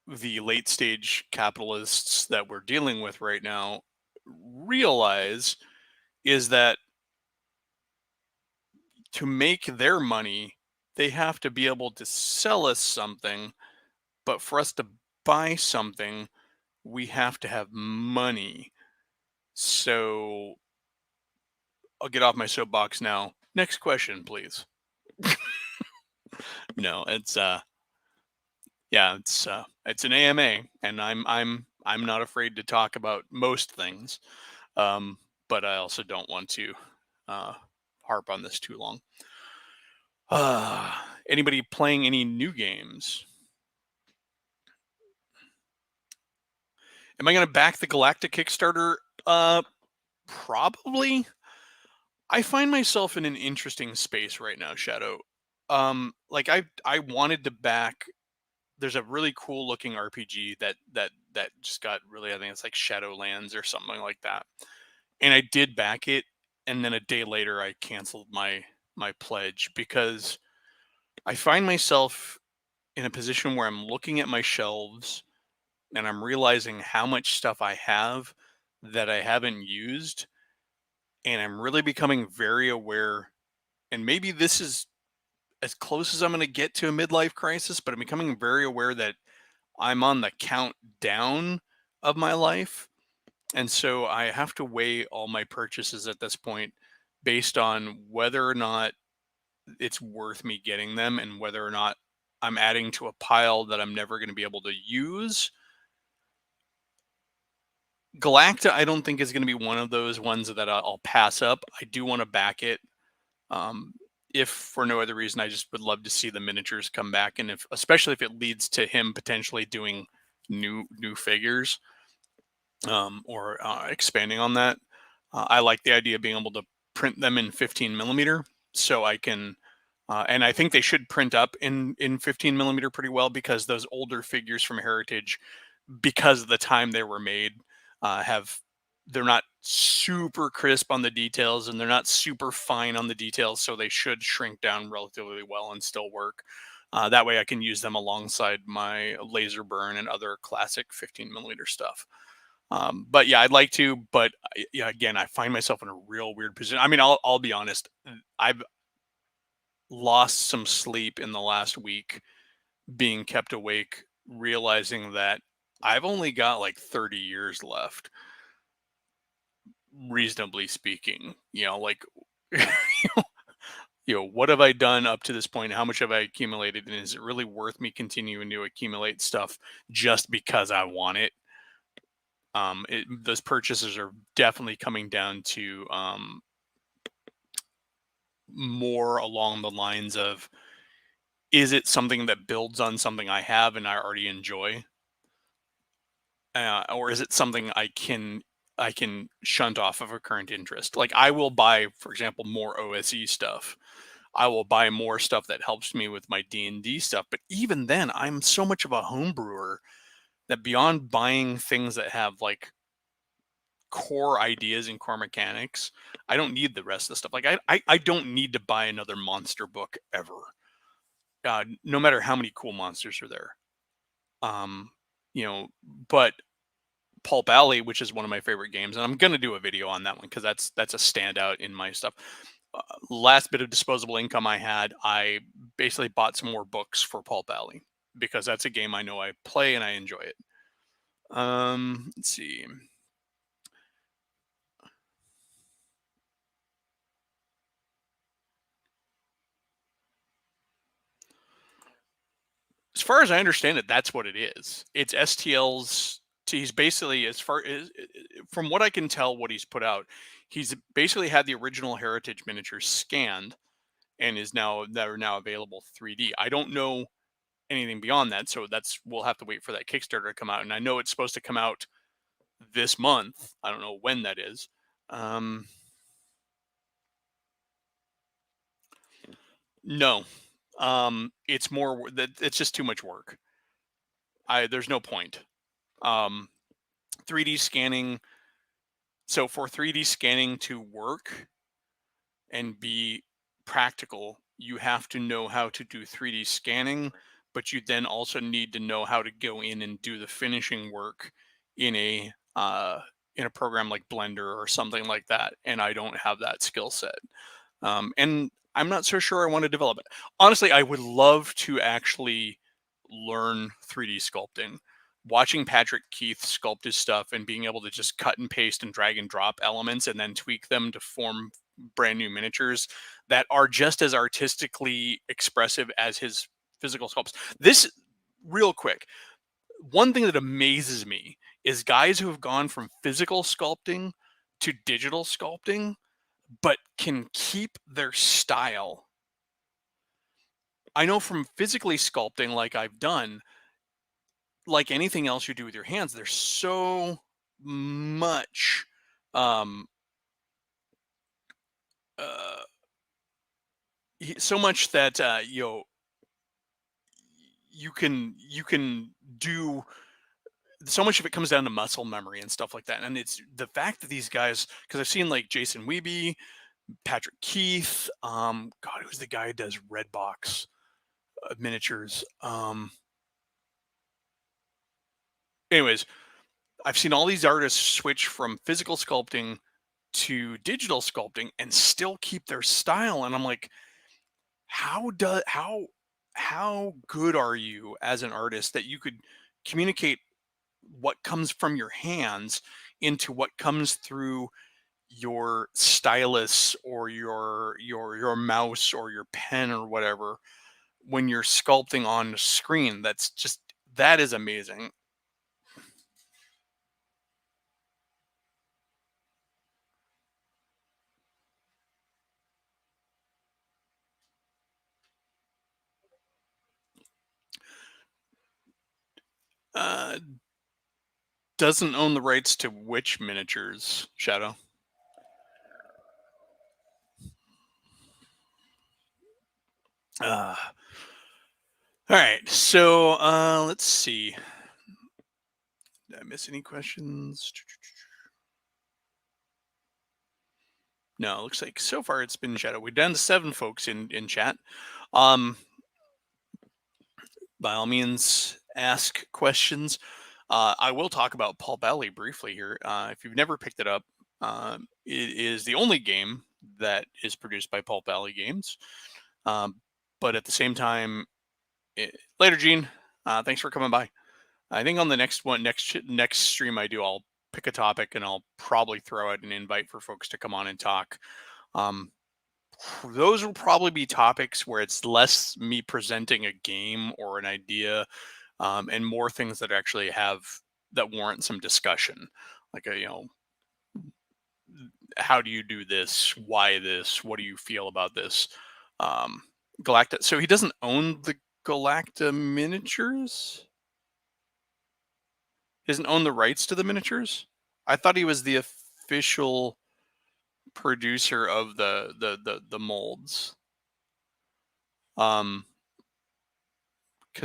the late stage capitalists that we're dealing with right now realize, is that to make their money, they have to be able to sell us something. But for us to buy something, we have to have money. So I'll get off my soapbox now. Next question, please. No, it's yeah, it's an AMA, and I'm not afraid to talk about most things, but I also don't want to harp on this too long. Anybody playing any new games? Am I going to back the Galactic Kickstarter? Probably. I find myself in an interesting space right now, Shadow. Like I wanted to back. There's a really cool looking RPG that just got really, I think it's like Shadowlands or something like that. And I did back it, and then a day later I canceled my pledge, because I find myself in a position where I'm looking at my shelves and I'm realizing how much stuff I have that I haven't used, and I'm really becoming very aware. And maybe this is as close as I'm going to get to a midlife crisis, but I'm becoming very aware that I'm on the countdown of my life. And so I have to weigh all my purchases at this point based on whether or not it's worth me getting them, and whether or not I'm adding to a pile that I'm never going to be able to use. Galacta, I don't think is going to be one of those ones that I'll pass up. I do want to back it. Um, if for no other reason, I just would love to see the miniatures come back, and if especially if it leads to him potentially doing new figures, or expanding on that. I like the idea of being able to print them in 15 millimeter, so I can. And I think they should print up in 15 millimeter pretty well, because those older figures from Heritage, because of the time they were made, have they're not super crisp on the details, and they're not super fine on the details, so they should shrink down relatively well and still work. That way I can use them alongside my laser burn and other classic 15 millimeter stuff. But yeah, I'd like to, but yeah, again, I find myself in a real weird position. I mean, I'll be honest. I've lost some sleep in the last week, being kept awake, realizing that I've only got like 30 years left, reasonably speaking. Like, what have I done up to this point? How much have I accumulated? And is it really worth me continuing to accumulate stuff just because I want it? Those purchases are definitely coming down to more along the lines of, is it something that builds on something I have and I already enjoy, or is it something I can shunt off of a current interest? Like, I will buy, for example, more OSE stuff. I will buy more stuff that helps me with my D&D stuff. But even then, I'm so much of a home brewer that beyond buying things that have like core ideas and core mechanics, I don't need the rest of the stuff. Like, I don't need to buy another monster book ever. No matter how many cool monsters are there. Um, you know, but Pulp Alley, which is one of my favorite games, and I'm gonna do a video on that one because that's a standout in my stuff. Last bit of disposable income I had, I basically bought some more books for Pulp Alley, because that's a game I know I play and I enjoy it. Let's see. As far as I understand it, that's what it is. It's STL's. He's basically, as far as from what I can tell, what he's put out, he's basically had the original Heritage miniatures scanned, and is now that are now available 3D. I don't know anything beyond that, so we'll have to wait for that Kickstarter to come out. And I know it's supposed to come out this month. I don't know when that is. No, it's more that it's just too much work. There's no point. 3D scanning. So for 3D scanning to work and be practical, you have to know how to do 3D scanning, but you then also need to know how to go in and do the finishing work in a program like Blender or something like that. And I don't have that skill set. And I'm not so sure I want to develop it. Honestly, I would love to actually learn 3D sculpting. Watching Patrick Keith sculpt his stuff and being able to just cut and paste and drag and drop elements and then tweak them to form brand new miniatures that are just as artistically expressive as his physical sculpts. This, real quick, one thing that amazes me is guys who have gone from physical sculpting to digital sculpting, but can keep their style. I know from physically sculpting, like I've done, like anything else you do with your hands, there's so much um uh so much that you can do. So much of it comes down to muscle memory and stuff like that. And it's the fact that these guys, because I've seen like Jason Wiebe, Patrick Keith, God, who's the guy who does Redbox miniatures? Anyways, I've seen all these artists switch from physical sculpting to digital sculpting and still keep their style. And I'm like, how good are you as an artist that you could communicate what comes from your hands into what comes through your stylus or your mouse or your pen or whatever when you're sculpting on the screen. That is amazing. Uh, doesn't own the rights to which miniatures, Shadow? All right, so let's see. Did I miss any questions? No, it looks like so far it's been Shadow. We're down to 7 folks in chat. By all means, ask questions. I will talk about Paul Bally briefly here. If you've never picked it up, it is the only game that is produced by Paul Bally Games. But at the same time, later, Gene. Thanks for coming by. I think on the next stream I do, I'll pick a topic and I'll probably throw out an invite for folks to come on and talk. Those will probably be topics where it's less me presenting a game or an idea, and more things that actually that warrant some discussion, like how do you do this? Why this? What do you feel about this? Galacta. So he doesn't own the Galacta miniatures. He doesn't own the rights to the miniatures. I thought he was the official producer of the molds. Because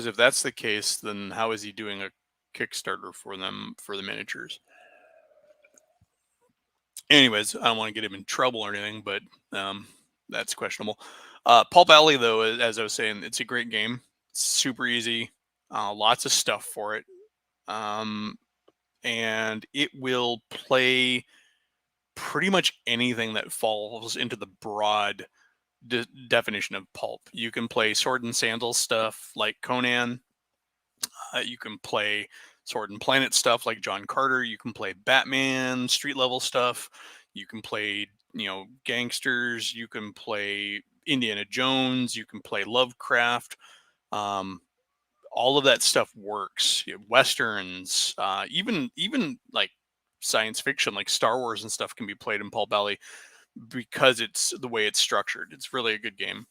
if that's the case, then how is he doing a Kickstarter for the miniatures? Anyways, I don't want to get him in trouble or anything, but that's questionable. Paul Bally, though, as I was saying, it's a great game. It's super easy. Lots of stuff for it. And it will play pretty much anything that falls into the broad definition of pulp. You can play sword and sandal stuff like Conan. You can play sword and planet stuff like John Carter. You can play Batman street level stuff. You can play gangsters. You can play Indiana Jones. You can play Lovecraft. All of that stuff works. Westerns, even like science fiction, like Star Wars and stuff, can be played in Paul Bally because it's the way it's structured. It's really a good game.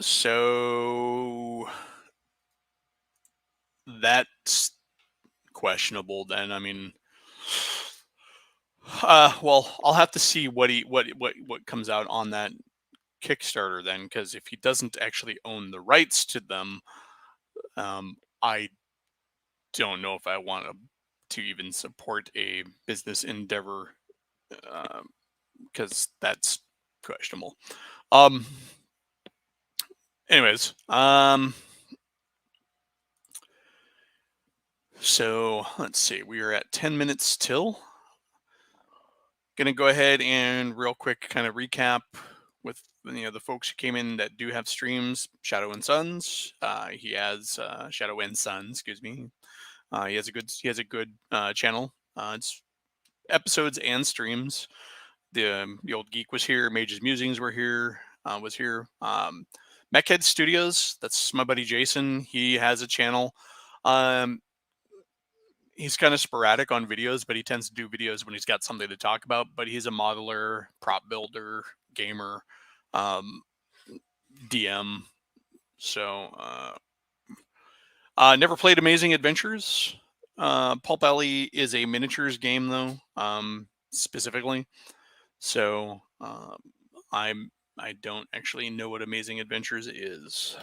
So that's questionable then. I mean, well, I'll have to see what comes out on that Kickstarter then, because if he doesn't actually own the rights to them, I don't know if I want to even support a business endeavor, because that's questionable. Anyways, so let's see. We are at 10 minutes till. Gonna go ahead and real quick kind of recap with the folks who came in that do have streams. Shadow and Sons. He has Shadow and Sons. Excuse me. He has a good channel. It's episodes and streams. The old geek was here. Mage's Musings was here. Mechhead Studios. That's my buddy Jason. He has a channel. He's kind of sporadic on videos, but he tends to do videos when he's got something to talk about. But he's a modeler, prop builder, gamer, DM. So never played Amazing Adventures. Paul Bally is a miniatures game though, specifically. So I don't actually know what Amazing Adventures is.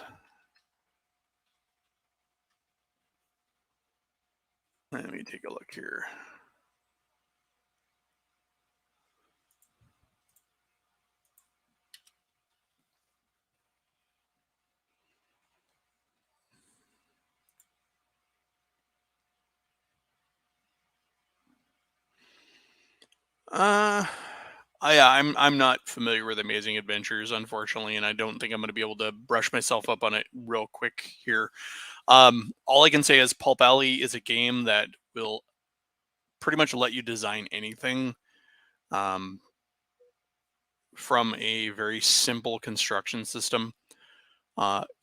Let me take a look here. I'm not familiar with Amazing Adventures, unfortunately, and I don't think I'm going to be able to brush myself up on it real quick here. All I can say is Paul Bally is a game that will pretty much let you design anything, from a very simple construction system.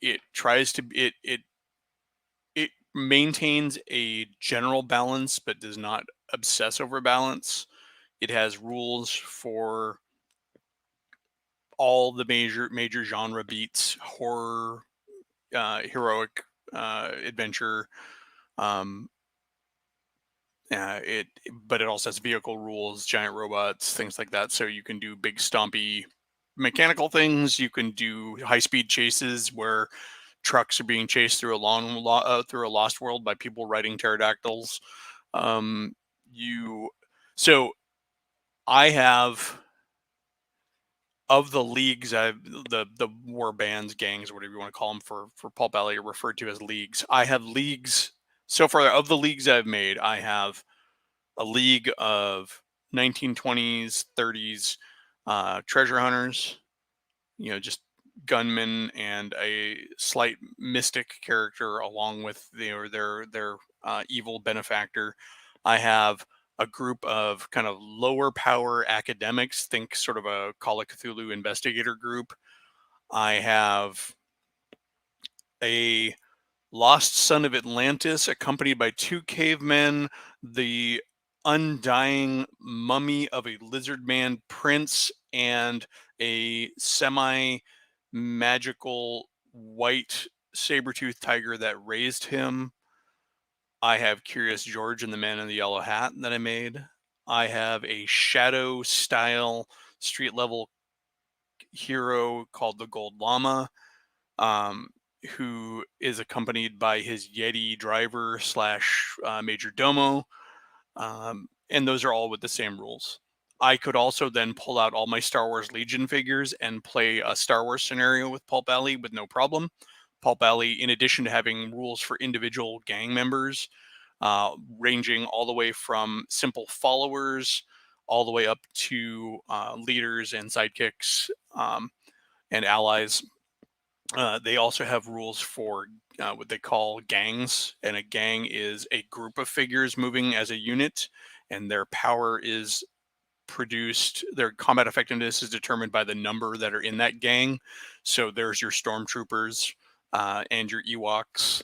It tries to it maintains a general balance, but does not obsess over balance. It has rules for all the major genre beats: horror, heroic, adventure. Um, it but it also has vehicle rules, giant robots, things like that. So you can do big stompy mechanical things. You can do high speed chases where trucks are being chased through through a lost world by people riding pterodactyls. Um, you so I have, of the leagues, the war bands, gangs, whatever you want to call them, for Pulp Alley, are referred to as leagues. I have leagues so far. Of the leagues I've made, I have a league of 1920s, 30s treasure hunters, just gunmen and a slight mystic character along with their evil benefactor. I have a group of kind of lower power academics, think sort of a Call of Cthulhu investigator group. I have a lost son of Atlantis accompanied by two cavemen, the undying mummy of a lizard man prince, and a semi magical white saber-toothed tiger that raised him. I have Curious George and the Man in the Yellow Hat that I made. I have a shadow style street level hero called the Gold Llama, um, who is accompanied by his Yeti driver slash major domo. And those are all with the same rules. I could also then pull out all my Star Wars Legion figures and play a Star Wars scenario with Pulp Alley with no problem. Pulp Alley, in addition to having rules for individual gang members, ranging all the way from simple followers all the way up to leaders and sidekicks, and allies. They also have rules for what they call gangs, and a gang is a group of figures moving as a unit, and their power is produced. Their combat effectiveness is determined by the number that are in that gang. So there's your stormtroopers and your Ewoks.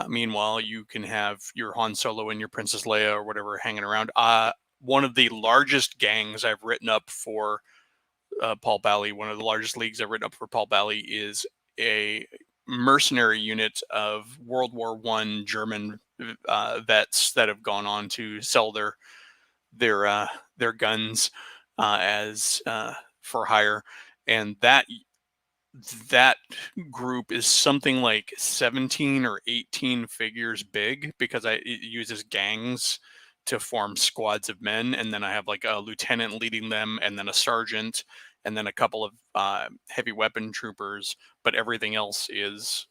Meanwhile, you can have your Han Solo and your Princess Leia or whatever hanging around. One of the largest gangs I've written up for Paul Bally, one of the largest leagues I've written up for Paul Bally, is a mercenary unit of World War One German vets that have gone on to sell their guns as for hire, and that group is something like 17 or 18 figures big, because it uses gangs to form squads of men, and then I have like a lieutenant leading them, and then a sergeant, and then a couple of heavy weapon troopers, but everything else is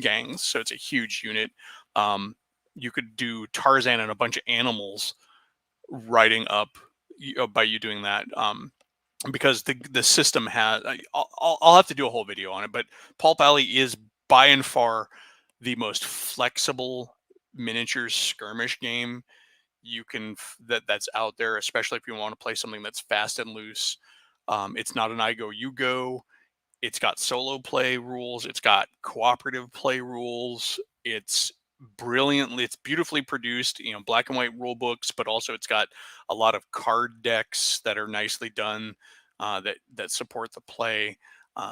gangs. So it's a huge unit. You could do Tarzan and a bunch of animals riding up by you doing that. Because the system has, I'll have to do a whole video on it, but Pulp Alley is by and far the most flexible miniatures skirmish game that's out there, especially if you want to play something that's fast and loose. It's not an I go you go. It's got solo play rules. It's got cooperative play rules. It's beautifully produced, black and white rule books, but also it's got a lot of card decks that are nicely done, that support the play.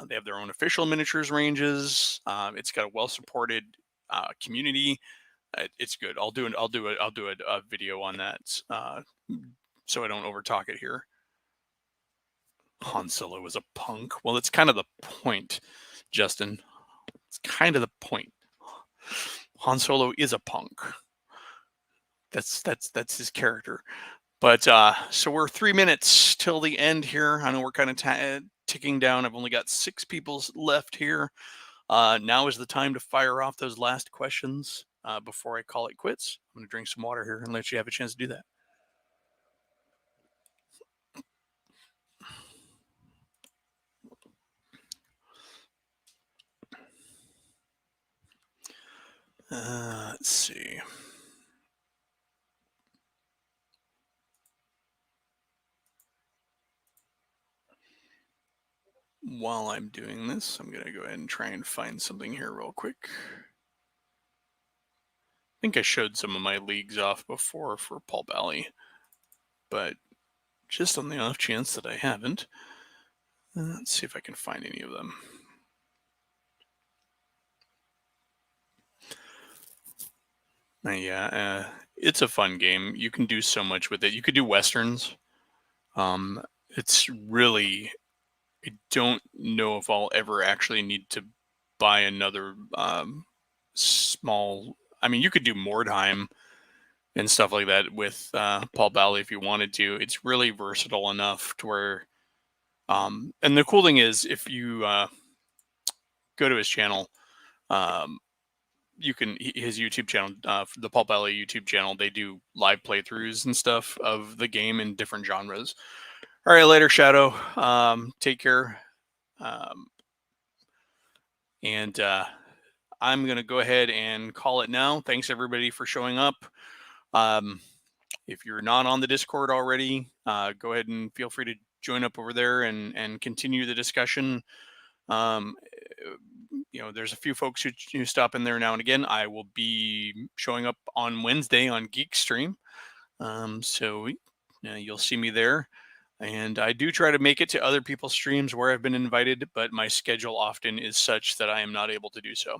They have their own official miniatures ranges. It's got a well supported community. It's good. I'll do a video on that, so I don't overtalk it here. Han Solo is a punk. Well, it's kind of the point, Justin. It's kind of the point. Han Solo is a punk. That's his character. But so we're 3 minutes till the end here. I know we're kind of ticking down. I've only got 6 people left here. Now is the time to fire off those last questions before I call it quits. I'm going to drink some water here and let you have a chance to do that. Let's see. while I'm doing this, I'm going to go ahead and try and find something here real quick. I think I showed some of my leagues off before for Paul Bally, but just on the off chance that I haven't, let's see if I can find any of them. Yeah, it's a fun game. You can do so much with it. You could do westerns. It's really, I don't know if I'll ever actually need to buy another small. I mean, you could do Mordheim and stuff like that with Paul Bally if you wanted to. It's really versatile enough to where. And the cool thing is, if you go to his channel, you can his YouTube channel, the Paul Bally YouTube channel. They do live playthroughs and stuff of the game in different genres. All right, later, Shadow. Take care. And I'm going to go ahead and call it now. Thanks, everybody, for showing up. If you're not on the Discord already, go ahead and feel free to join up over there and continue the discussion. There's a few folks who stop in there now and again. I will be showing up on Wednesday on Geek Stream. So you'll see me there. And I do try to make it to other people's streams where I've been invited, but my schedule often is such that I am not able to do so. All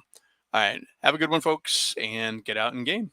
right. Have a good one, folks, and get out and game.